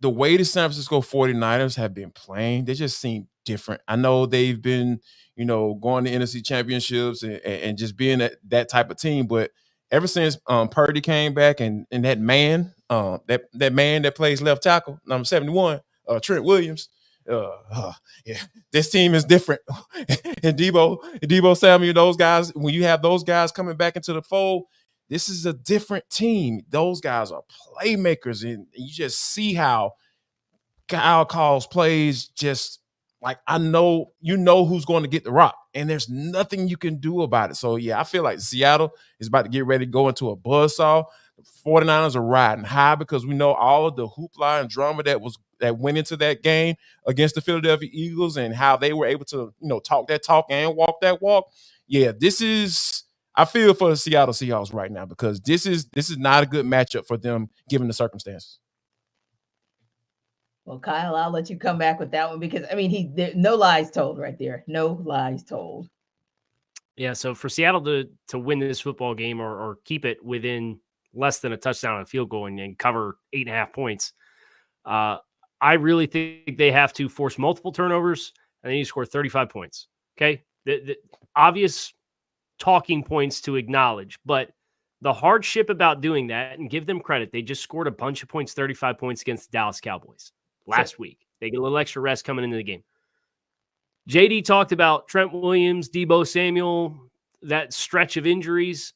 the way the San Francisco 49ers have been playing, they just seem different. I know they've been, going to NFC championships and just being that type of team. But ever since Purdy came back and that man, that man that plays left tackle, number 71, Trent Williams, this team is different. And Debo Samuel, those guys, when you have those guys coming back into the fold, this is a different team. Those guys are playmakers, and you just see how Kyle calls plays just like I know who's going to get the rock, and there's nothing you can do about it. So, yeah, I feel like Seattle is about to get ready to go into a buzzsaw. The 49ers are riding high because we know all of the hoopla and drama that went into that game against the Philadelphia Eagles and how they were able to, talk that talk and walk that walk. Yeah, I feel for the Seattle Seahawks right now because this is not a good matchup for them given the circumstances. Well, Kyle, I'll let you come back with that one because, no lies told right there. No lies told. Yeah, so for Seattle to win this football game or keep it within less than a touchdown and a field goal and cover 8.5 points, I really think they have to force multiple turnovers and then you score 35 points. Okay. The obvious talking points to acknowledge, but the hardship about doing that, and give them credit, they just scored a bunch of points, 35 points against the Dallas Cowboys last week. They get a little extra rest coming into the game. JD talked about Trent Williams, Debo Samuel, that stretch of injuries.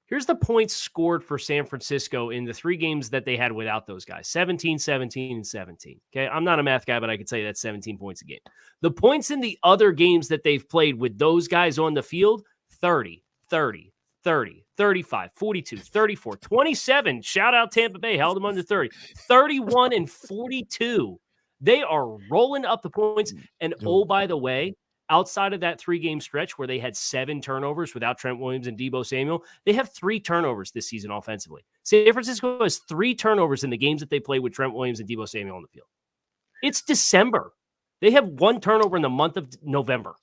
Here's the points scored for San Francisco in the 3 games that they had without those guys, 17, 17, and 17. Okay, I'm not a math guy, but I could tell you that's 17 points a game. The points in the other games that they've played with those guys on the field, 30, 30, 30, 35, 42, 34, 27. Shout out Tampa Bay, held them under 30, 31, and 42. They are rolling up the points. And oh, by the way, outside of that 3-game stretch where they had 7 turnovers without Trent Williams and Deebo Samuel, they have 3 turnovers this season offensively. San Francisco has 3 turnovers in the games that they play with Trent Williams and Deebo Samuel on the field. It's December. They have 1 turnover in the month of November.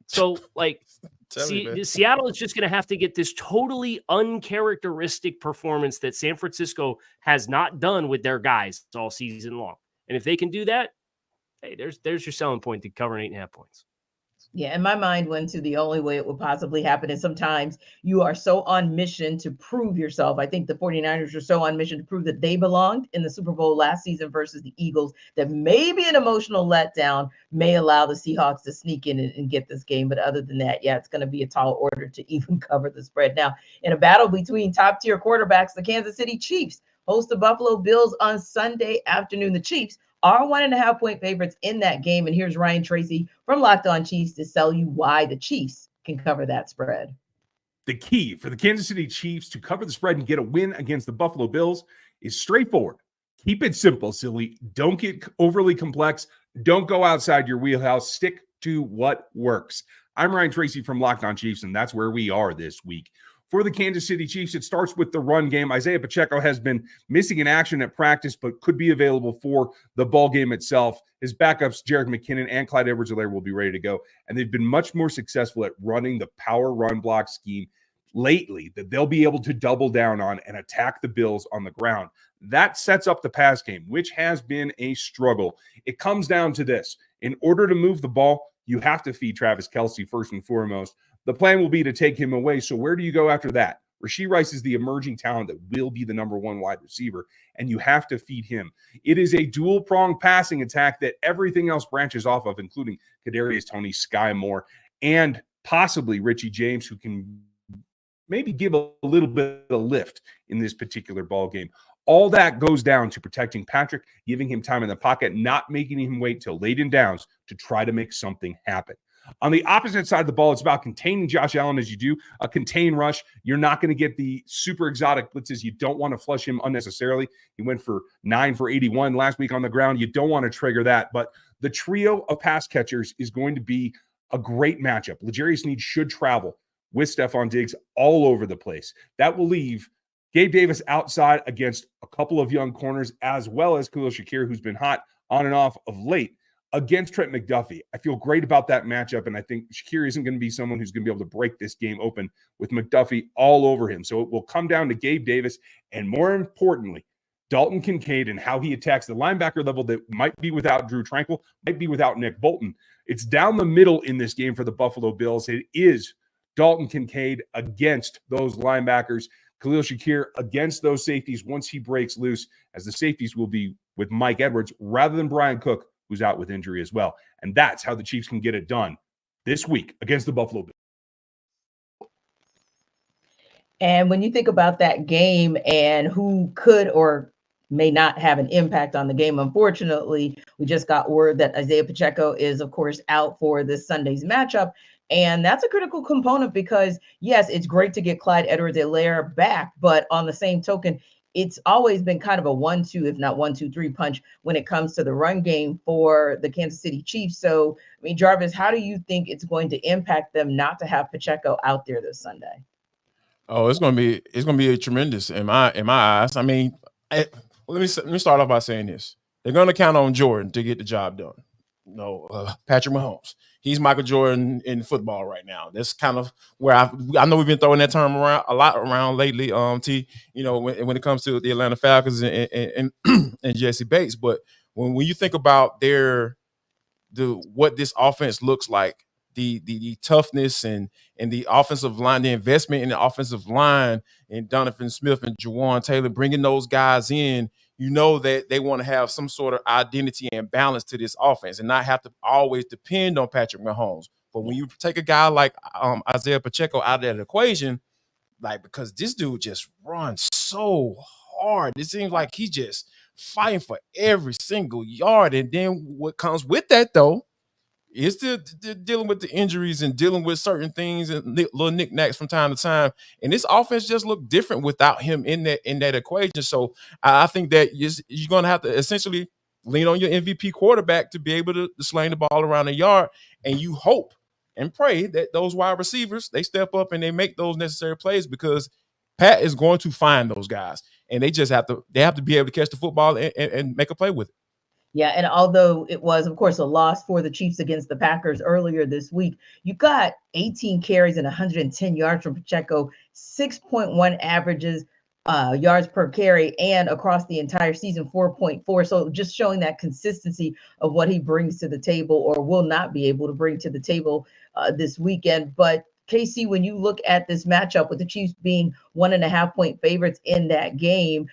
So, like, Seattle is just going to have to get this totally uncharacteristic performance that San Francisco has not done with their guys all season long. And if they can do that, hey, there's your selling point to covering 8.5 points. Yeah, and my mind went to the only way it would possibly happen. And sometimes you are so on mission to prove yourself. I think the 49ers are so on mission to prove that they belonged in the Super Bowl last season versus the Eagles that maybe an emotional letdown may allow the Seahawks to sneak in and get this game. But other than that, yeah, it's going to be a tall order to even cover the spread. Now, in a battle between top tier quarterbacks, the Kansas City Chiefs host the Buffalo Bills on Sunday afternoon. The Chiefs are 1.5 point favorites in that game. And here's Ryan Tracy from Locked On Chiefs to tell you why the Chiefs can cover that spread. The key for the Kansas City Chiefs to cover the spread and get a win against the Buffalo Bills is straightforward. Keep it simple, silly. Don't get overly complex. Don't go outside your wheelhouse. Stick to what works. I'm Ryan Tracy from Locked On Chiefs, and that's where we are this week. For the Kansas City Chiefs, it starts with the run game. Isaiah Pacheco has been missing in action at practice, but could be available for the ball game itself. His backups, Jerick McKinnon and Clyde Edwards-Helaire, will be ready to go. And they've been much more successful at running the power run block scheme lately that they'll be able to double down on and attack the Bills on the ground. That sets up the pass game, which has been a struggle. It comes down to this. In order to move the ball, you have to feed Travis Kelce first and foremost. The plan will be to take him away. So where do you go after that? Rashee Rice is the emerging talent that will be the number 1 wide receiver, and you have to feed him. It is a dual-pronged passing attack that everything else branches off of, including Kadarius Toney, Sky Moore, and possibly Richie James, who can maybe give a little bit of lift in this particular ball game. All that goes down to protecting Patrick, giving him time in the pocket, not making him wait till late in downs to try to make something happen. On the opposite side of the ball, it's about containing Josh Allen as you do a contain rush. You're not going to get the super exotic blitzes. You don't want to flush him unnecessarily. He went for 9 for 81 last week on the ground. You don't want to trigger that. But the trio of pass catchers is going to be a great matchup. L'Jarius Sneed should travel with Stephon Diggs all over the place. That will leave Gabe Davis outside against a couple of young corners, as well as Khalil Shakir, who's been hot on and off of late, against Trent McDuffie. I feel great about that matchup, and I think Shakir isn't going to be someone who's going to be able to break this game open with McDuffie all over him. So it will come down to Gabe Davis, and more importantly, Dalton Kincaid and how he attacks the linebacker level that might be without Drew Tranquil, might be without Nick Bolton. It's down the middle in this game for the Buffalo Bills. It is Dalton Kincaid against those linebackers, Khalil Shakir against those safeties once he breaks loose, as the safeties will be with Mike Edwards rather than Brian Cook, who's out with injury as well. And that's how the Chiefs can get it done this week against the Buffalo Bills. And when you think about that game and who could or may not have an impact on the game, unfortunately, we just got word that Isaiah Pacheco is, of course, out for this Sunday's matchup. And that's a critical component because, yes, it's great to get Clyde Edwards-Helaire back, but on the same token, it's always been kind of a 1-2, if not 1-2-3 punch when it comes to the run game for the Kansas City Chiefs. So, I mean, Jarvis, how do you think it's going to impact them not to have Pacheco out there this Sunday? Oh, it's gonna be a tremendous in my eyes. I mean, let me start off by saying this: they're gonna count on Jordan to get the job done. Patrick Mahomes. He's Michael Jordan in football right now. That's kind of where I know we've been throwing that term around a lot lately. T, when it comes to the Atlanta Falcons and Jesse Bates, but when you think about what this offense looks like, the toughness and the offensive line, the investment in the offensive line, and Donovan Smith and Jawan Taylor, bringing those guys in, you know that they want to have some sort of identity and balance to this offense and not have to always depend on Patrick Mahomes. But when you take a guy like Isaiah Pacheco out of that equation, like, because this dude just runs so hard, it seems like he's just fighting for every single yard. And then what comes with that, though, is dealing with the injuries and dealing with certain things and little knickknacks from time to time. And this offense just looked different without him in that equation. So I think that you're going to have to essentially lean on your MVP quarterback to be able to sling the ball around the yard. And you hope and pray that those wide receivers, they step up and they make those necessary plays, because Pat is going to find those guys, and they have to be able to catch the football and make a play with it. Yeah, and although it was, of course, a loss for the Chiefs against the Packers earlier this week, you got 18 carries and 110 yards from Pacheco, 6.1 averages yards per carry, and across the entire season, 4.4. So just showing that consistency of what he brings to the table, or will not be able to bring to the table this weekend. But KC, when you look at this matchup with the Chiefs being 1.5-point favorites in that game,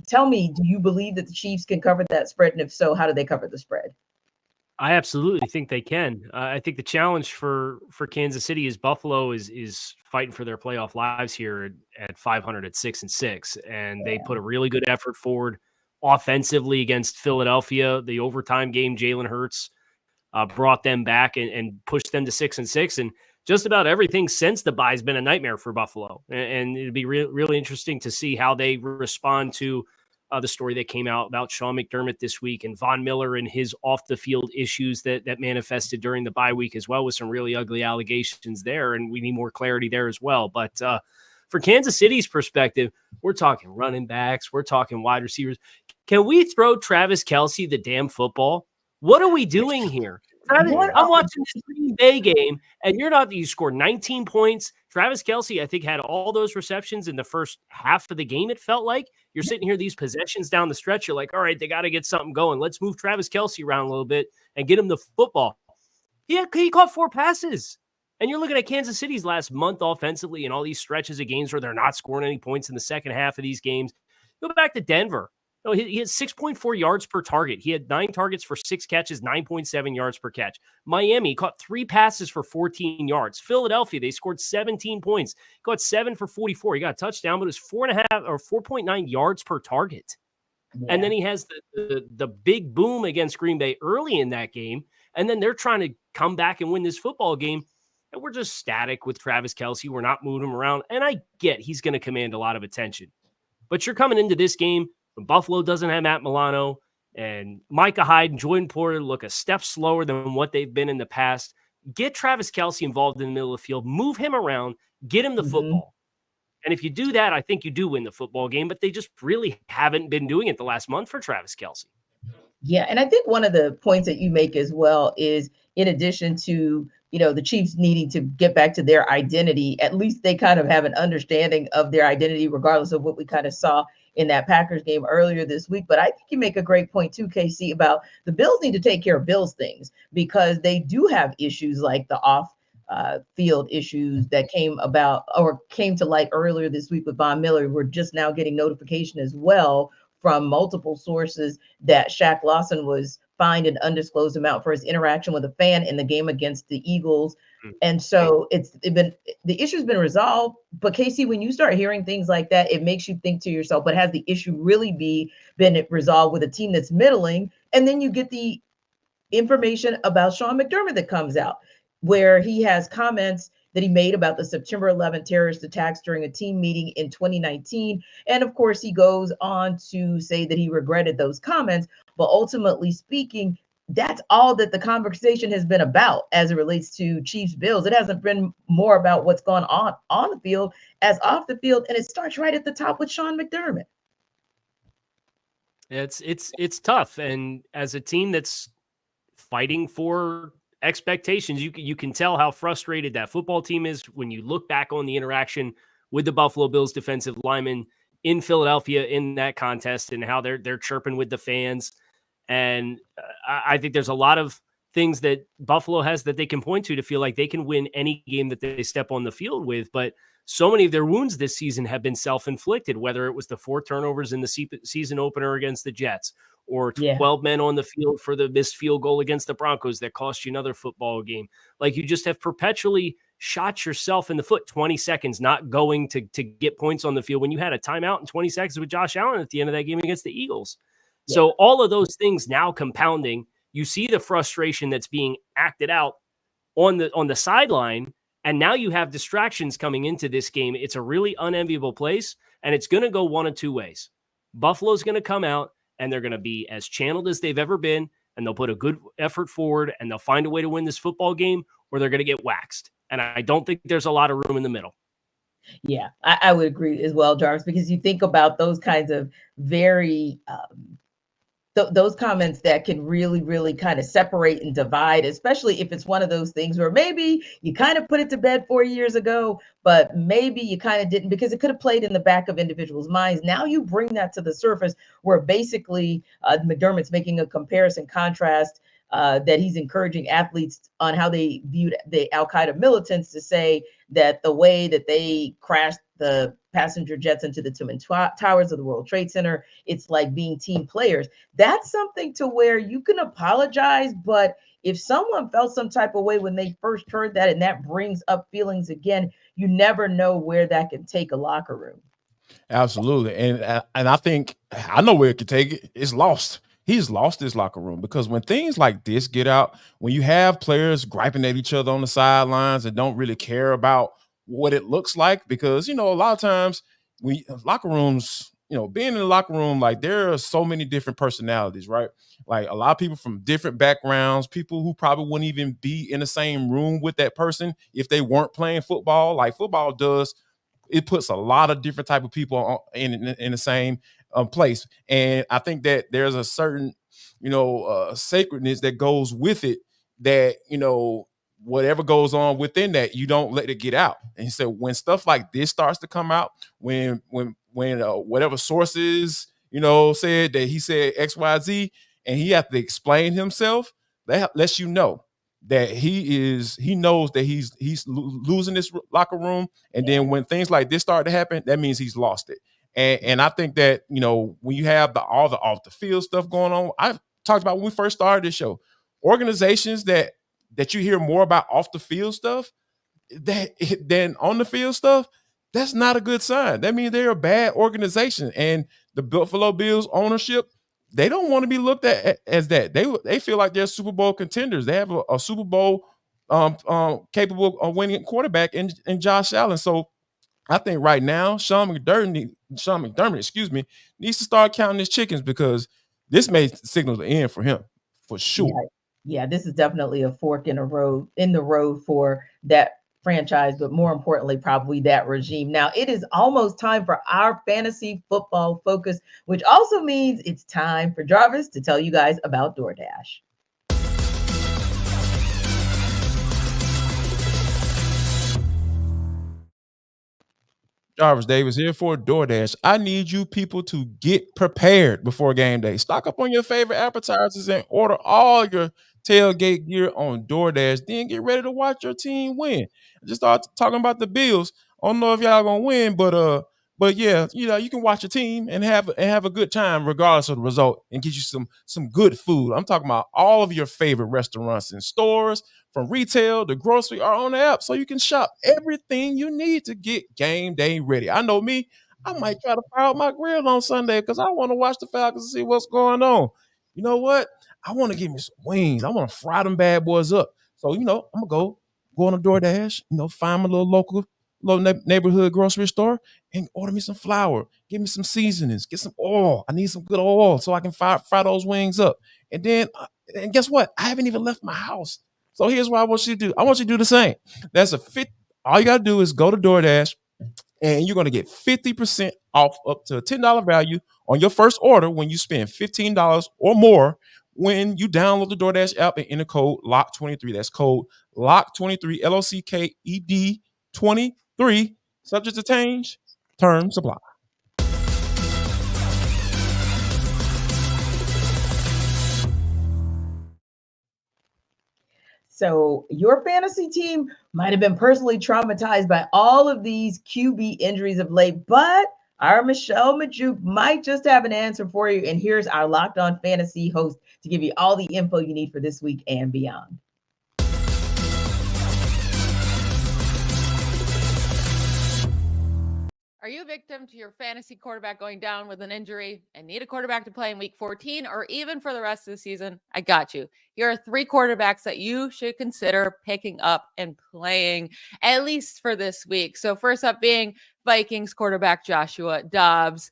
tell me, do you believe that the Chiefs can cover that spread? And if so, how do they cover the spread? I absolutely think they can. I think the challenge for Kansas City is Buffalo is fighting for their playoff lives here at 500 at 6-6, and they put a really good effort forward offensively against Philadelphia. The overtime game, Jalen Hurts brought them back and pushed them to 6-6, and just about everything since the bye has been a nightmare for Buffalo. And it'd be really interesting to see how they respond to the story that came out about Sean McDermott this week, and Von Miller and his off-the-field issues that manifested during the bye week as well, with some really ugly allegations there, and we need more clarity there as well. But for Kansas City's perspective, we're talking running backs, we're talking wide receivers. Can we throw Travis Kelce the damn football? What are we doing here? I'm watching this Green Bay game, and you scored 19 points. Travis Kelce, I think, had all those receptions in the first half of the game, it felt like. You're sitting here, these possessions down the stretch, you're like, all right, they got to get something going. Let's move Travis Kelce around a little bit and get him the football. He caught 4 passes. And you're looking at Kansas City's last month offensively and all these stretches of games where they're not scoring any points in the second half of these games. Go back to Denver. No, he had 6.4 yards per target. He had 9 targets for 6 catches, 9.7 yards per catch. Miami caught 3 passes for 14 yards. Philadelphia, they scored 17 points. Got 7 for 44. He got a touchdown, but it was 4.5 or 4.9 yards per target. Yeah. And then he has the big boom against Green Bay early in that game. And then they're trying to come back and win this football game. And we're just static with Travis Kelce. We're not moving him around. And I get he's going to command a lot of attention. But you're coming into this game, Buffalo doesn't have Matt Milano, and Micah Hyde and Jordan Porter look a step slower than what they've been in the past. Get Travis Kelce involved in the middle of the field, move him around, get him the football. And if you do that, I think you do win the football game, but they just really haven't been doing it the last month for Travis Kelce. Yeah, and I think one of the points that you make as well is, in addition to, the Chiefs needing to get back to their identity, at least they kind of have an understanding of their identity, regardless of what we kind of saw in that Packers game earlier this week. But I think you make a great point too, KC, about the Bills need to take care of Bills things, because they do have issues like the off field issues that came to light earlier this week with Von Miller. We're just now getting notification as well from multiple sources that Shaq Lawson was fined an undisclosed amount for his interaction with a fan in the game against the Eagles. And so the issue's been resolved. But KC, when you start hearing things like that, it makes you think to yourself, but has the issue really been resolved with a team that's middling? And then you get the information about Sean McDermott that comes out, where he has comments that he made about the September 11th terrorist attacks during a team meeting in 2019. And of course, he goes on to say that he regretted those comments. But ultimately speaking, that's all that the conversation has been about as it relates to Chiefs Bills. It hasn't been more about what's going on the field as off the field. And it starts right at the top with Sean McDermott. It's tough. And as a team that's fighting for expectations, you can tell how frustrated that football team is when you look back on the interaction with the Buffalo Bills defensive linemen in Philadelphia in that contest, and how they're chirping with the fans. And I think there's a lot of things that Buffalo has that they can point to feel like they can win any game that they step on the field with. But so many of their wounds this season have been self-inflicted, whether it was the 4 turnovers in the season opener against the Jets, or 12 men on the field for the missed field goal against the Broncos that cost you another football game. Like, you just have perpetually shot yourself in the foot. 20 seconds not going to get points on the field when you had a timeout in 20 seconds with Josh Allen at the end of that game against the Eagles. Yeah. So all of those things now compounding, you see the frustration that's being acted out on the sideline, and now you have distractions coming into this game. It's a really unenviable place, and it's going to go one of two ways. Buffalo's going to come out, and they're going to be as channeled as they've ever been, and they'll put a good effort forward and they'll find a way to win this football game, or they're going to get waxed. And I don't think there's a lot of room in the middle. Yeah, I would agree as well, Jarvis, because you think about those kinds of very those comments that can really, really kind of separate and divide, especially if it's one of those things where maybe you kind of put it to bed 4 years ago, but maybe you kind of didn't because it could have played in the back of individuals' minds. Now you bring that to the surface where basically McDermott's making a comparison contrast that he's encouraging athletes on how they viewed the Al-Qaeda militants to say that the way that they crashed the passenger jets into the Twin Towers of the World Trade Center, it's like being team players. That's something to where you can apologize, but if someone felt some type of way when they first heard that and that brings up feelings again, you never know where that can take a locker room. Absolutely. And I think I know where it could take it. It's lost. He's lost his locker room because when things like this get out, when you have players griping at each other on the sidelines and don't really care about what it looks like, because, a lot of times locker rooms, being in the locker room, like there are so many different personalities, right? Like a lot of people from different backgrounds, people who probably wouldn't even be in the same room with that person if they weren't playing football, like football does. It puts a lot of different type of people in the same place. And I think that there's a certain, sacredness that goes with it that, whatever goes on within that, you don't let it get out. And so when stuff like this starts to come out, when whatever sources, said that he said XYZ and he has to explain himself, that lets you know that he knows that he's losing this locker room. And then when things like this start to happen, that means he's lost it. And I think that, when you have all the off the field stuff going on, I talked about when we first started this show, organizations that you hear more about off the field stuff than on the field stuff, that's not a good sign. That means they're a bad organization. And the Buffalo Bills ownership, they don't want to be looked at as that. They feel like they're Super Bowl contenders. They have a Super Bowl capable of winning quarterback in Josh Allen. So I think right now, Sean McDermott, needs to start counting his chickens because this may signal the end for him for sure. Yeah, this is definitely a fork in the road for that franchise, but more importantly, probably that regime. Now, it is almost time for our fantasy football focus, which also means it's time for Jarvis to tell you guys about DoorDash. Jarvis Davis here for DoorDash. I need you people to get prepared before game day. Stock up on your favorite appetizers and order all your tailgate gear on DoorDash. Then get ready to watch your team win. Just start talking about the Bills. I don't know if y'all gonna win, but yeah, you can watch your team and have a good time regardless of the result and get you some good food. I'm talking about all of your favorite restaurants and stores, from retail to grocery, are on the app, so you can shop everything you need to get game day ready. I know me, I might try to fire up my grill on Sunday because I want to watch the Falcons and see what's going on. You know what? I want to give me some wings. I want to fry them bad boys up. So, I'm going to go on a DoorDash, find my little neighborhood grocery store and order me some flour. Give me some seasonings. Get some oil. I need some good oil so I can fry those wings up. And then, and guess what? I haven't even left my house. So here's what I want you to do. I want you to do the same. All you got to do is go to DoorDash and you're going to get 50% off up to a $10 value on your first order when you spend $15 or more when you download the DoorDash app and enter code LOCK23. That's code LOCK23, LOCKED 23. Subject to change. Terms apply. So your fantasy team might have been personally traumatized by all of these QB injuries of late, but our Michelle Majuk might just have an answer for you. And here's our Locked On Fantasy host to give you all the info you need for this week and beyond. Are you a victim to your fantasy quarterback going down with an injury and need a quarterback to play in week 14 or even for the rest of the season? I got you. Here are 3 quarterbacks that you should consider picking up and playing, at least for this week. So first up being Vikings quarterback Joshua Dobbs.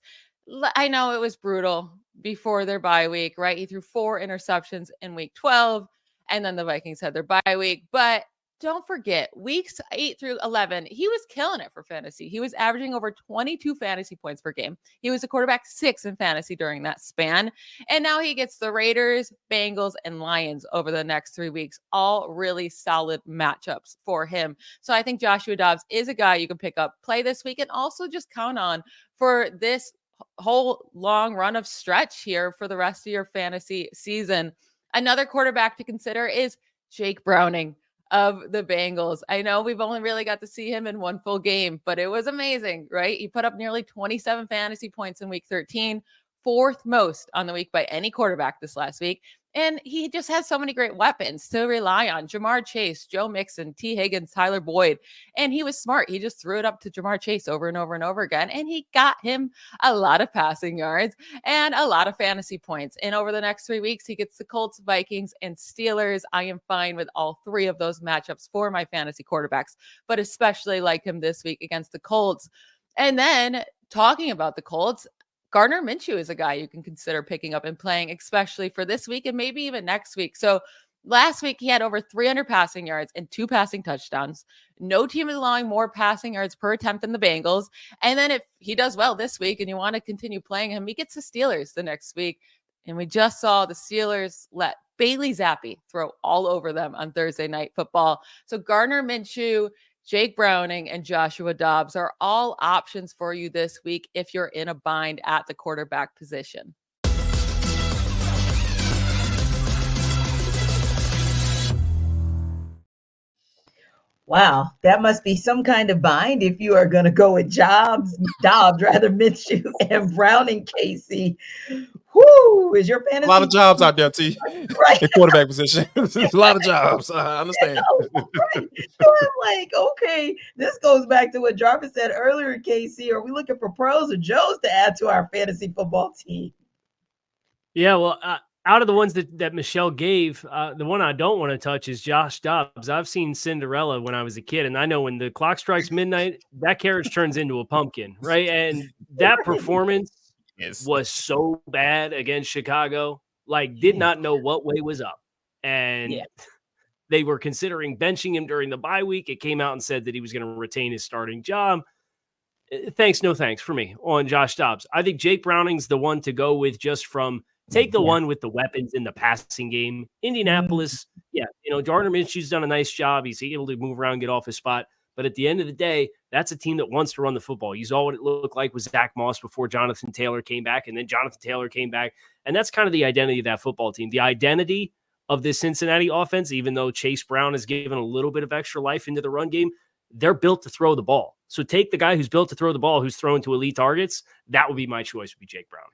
I know it was brutal, before their bye week, right? He threw 4 interceptions in week 12, and then the Vikings had their bye week. But don't forget, weeks 8 through 11, he was killing it for fantasy. He was averaging over 22 fantasy points per game. He was a quarterback 6 in fantasy during that span. And now he gets the Raiders, Bengals, and Lions over the next 3 weeks, all really solid matchups for him. So I think Joshua Dobbs is a guy you can pick up, play this week, and also just count on for this whole long run of stretch here for the rest of your fantasy season. Another quarterback to consider is Jake Browning of the Bengals. I know we've only really got to see him in one full game, but it was amazing, right? He put up nearly 27 fantasy points in week 13, 4th most on the week by any quarterback this last week. And he just has so many great weapons to rely on. Jamar Chase, Joe Mixon, T. Higgins, Tyler Boyd. And he was smart. He just threw it up to Jamar Chase over and over and over again. And he got him a lot of passing yards and a lot of fantasy points. And over the next 3 weeks, he gets the Colts, Vikings, and Steelers. I am fine with all 3 of those matchups for my fantasy quarterbacks, but especially like him this week against the Colts. And then talking about the Colts, Gardner Minshew is a guy you can consider picking up and playing, especially for this week and maybe even next week. So last week, he had over 300 passing yards and 2 passing touchdowns. No team is allowing more passing yards per attempt than the Bengals. And then if he does well this week and you want to continue playing him, he gets the Steelers the next week. And we just saw the Steelers let Bailey Zappi throw all over them on Thursday Night Football. So Gardner Minshew, Jake Browning, and Joshua Dobbs are all options for you this week if you're in a bind at the quarterback position. Wow, that must be some kind of bind if you are going to go with Dobbs, rather, Minshew, and Browning, Casey. Whoo, is your fantasy? A lot of jobs out there, T. Right. In quarterback position. There's a lot of jobs. I understand. Right. So I'm like, okay, this goes back to what Jarvis said earlier, Casey. Are we looking for pros or Joes to add to our fantasy football team? Yeah, well, out of the ones that Michelle gave, the one I don't want to touch is Josh Dobbs. I've seen Cinderella when I was a kid, and I know when the clock strikes midnight, that carriage turns into a pumpkin, right? And that performance was so bad against Chicago, like did not know what way was up. And they were considering benching him during the bye week. It came out and said that he was going to retain his starting job. Thanks, no thanks for me on Josh Dobbs. I think Jake Browning's the one to go with just from take the one with the weapons in the passing game. Indianapolis, Gardner Minshew's done a nice job. He's able to move around, get off his spot. But at the end of the day, that's a team that wants to run the football. You saw what it looked like with Zach Moss before Jonathan Taylor came back, and then Jonathan Taylor came back. And that's kind of the identity of that football team. The identity of this Cincinnati offense, even though Chase Brown has given a little bit of extra life into the run game, they're built to throw the ball. So take the guy who's built to throw the ball, who's thrown to elite targets. That would be my choice, would be Jake Brown.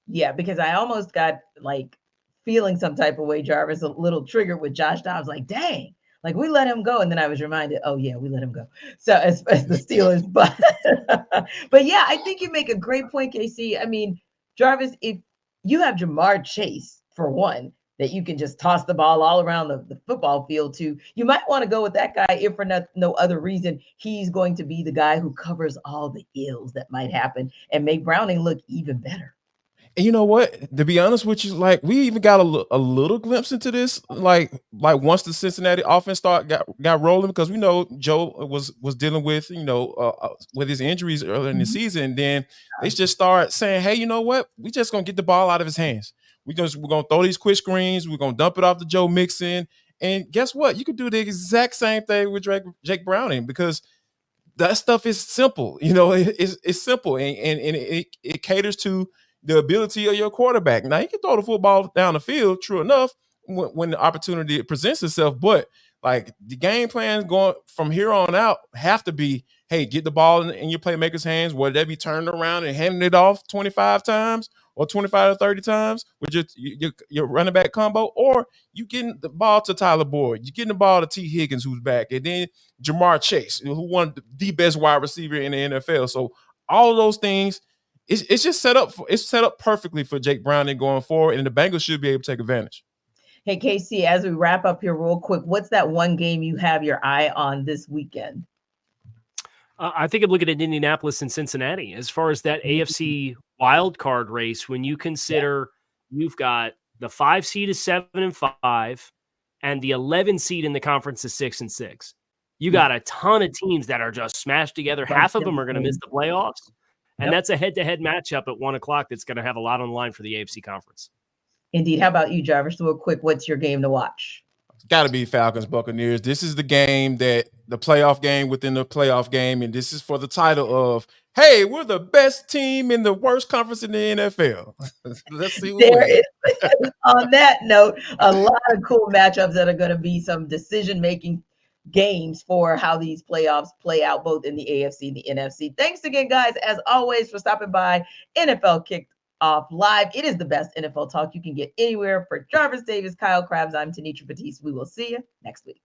Yeah, because I almost got like feeling some type of way, Jarvis, a little triggered with Josh Dobbs. Like, dang. Like we let him go, and then I was reminded, oh yeah, we let him go. So as the Steelers, but yeah, I think you make a great point, KC. I mean, Jarvis, if you have Jamar Chase for one, that you can just toss the ball all around the football field to, you might want to go with that guy if for no other reason. He's going to be the guy who covers all the ills that might happen and make Browning look even better. And you know what? To be honest with you, like we even got a little glimpse into this, like once the Cincinnati offense got rolling, because we know Joe was dealing with with his injuries earlier in the season. Then they just start saying, hey, you know what? We just gonna get the ball out of his hands. We're gonna throw these quick screens. We're gonna dump it off to Joe Mixon, and guess what? You could do the exact same thing with Jake Browning, because that stuff is simple. It's simple, and it caters to the ability of your quarterback. Now, you can throw the football down the field, true enough, when the opportunity presents itself. But like the game plans going from here on out have to be, hey, get the ball in your playmaker's hands, whether that be turning around and handing it off 25 times or 25 to 30 times with your running back combo, or you getting the ball to Tyler Boyd, you getting the ball to T. Higgins, who's back, and then Jamar Chase, who won the best wide receiver in the NFL. So all of those things, it's just set up perfectly for Jake Browning going forward, and the Bengals should be able to take advantage. Hey, KC, as we wrap up here real quick, what's that one game you have your eye on this weekend? I think I'm looking at Indianapolis and Cincinnati as far as that AFC wild card race when you consider you've got the 5 seed is 7-5 and the 11 seed in the conference is 6-6. You got a ton of teams that are just smashed together. Half of them are going to miss the playoffs. And that's a head-to-head matchup at 1 o'clock that's going to have a lot on the line for the AFC conference. Indeed. How about you, Jarvis? Do a quick, what's your game to watch? Got to be Falcons Buccaneers. This is the game that the playoff game within the playoff game. And this is for the title of, hey, we're the best team in the worst conference in the NFL. Let's see. On that note, a lot of cool matchups that are going to be some decision-making games for how these playoffs play out, both in the AFC and the NFC. Thanks again, guys, as always, for stopping by NFL Kickoff Live. It is the best NFL talk you can get anywhere. For Jarvis Davis, Kyle Krabs, I'm Tanisha Batiste. We will see you next week.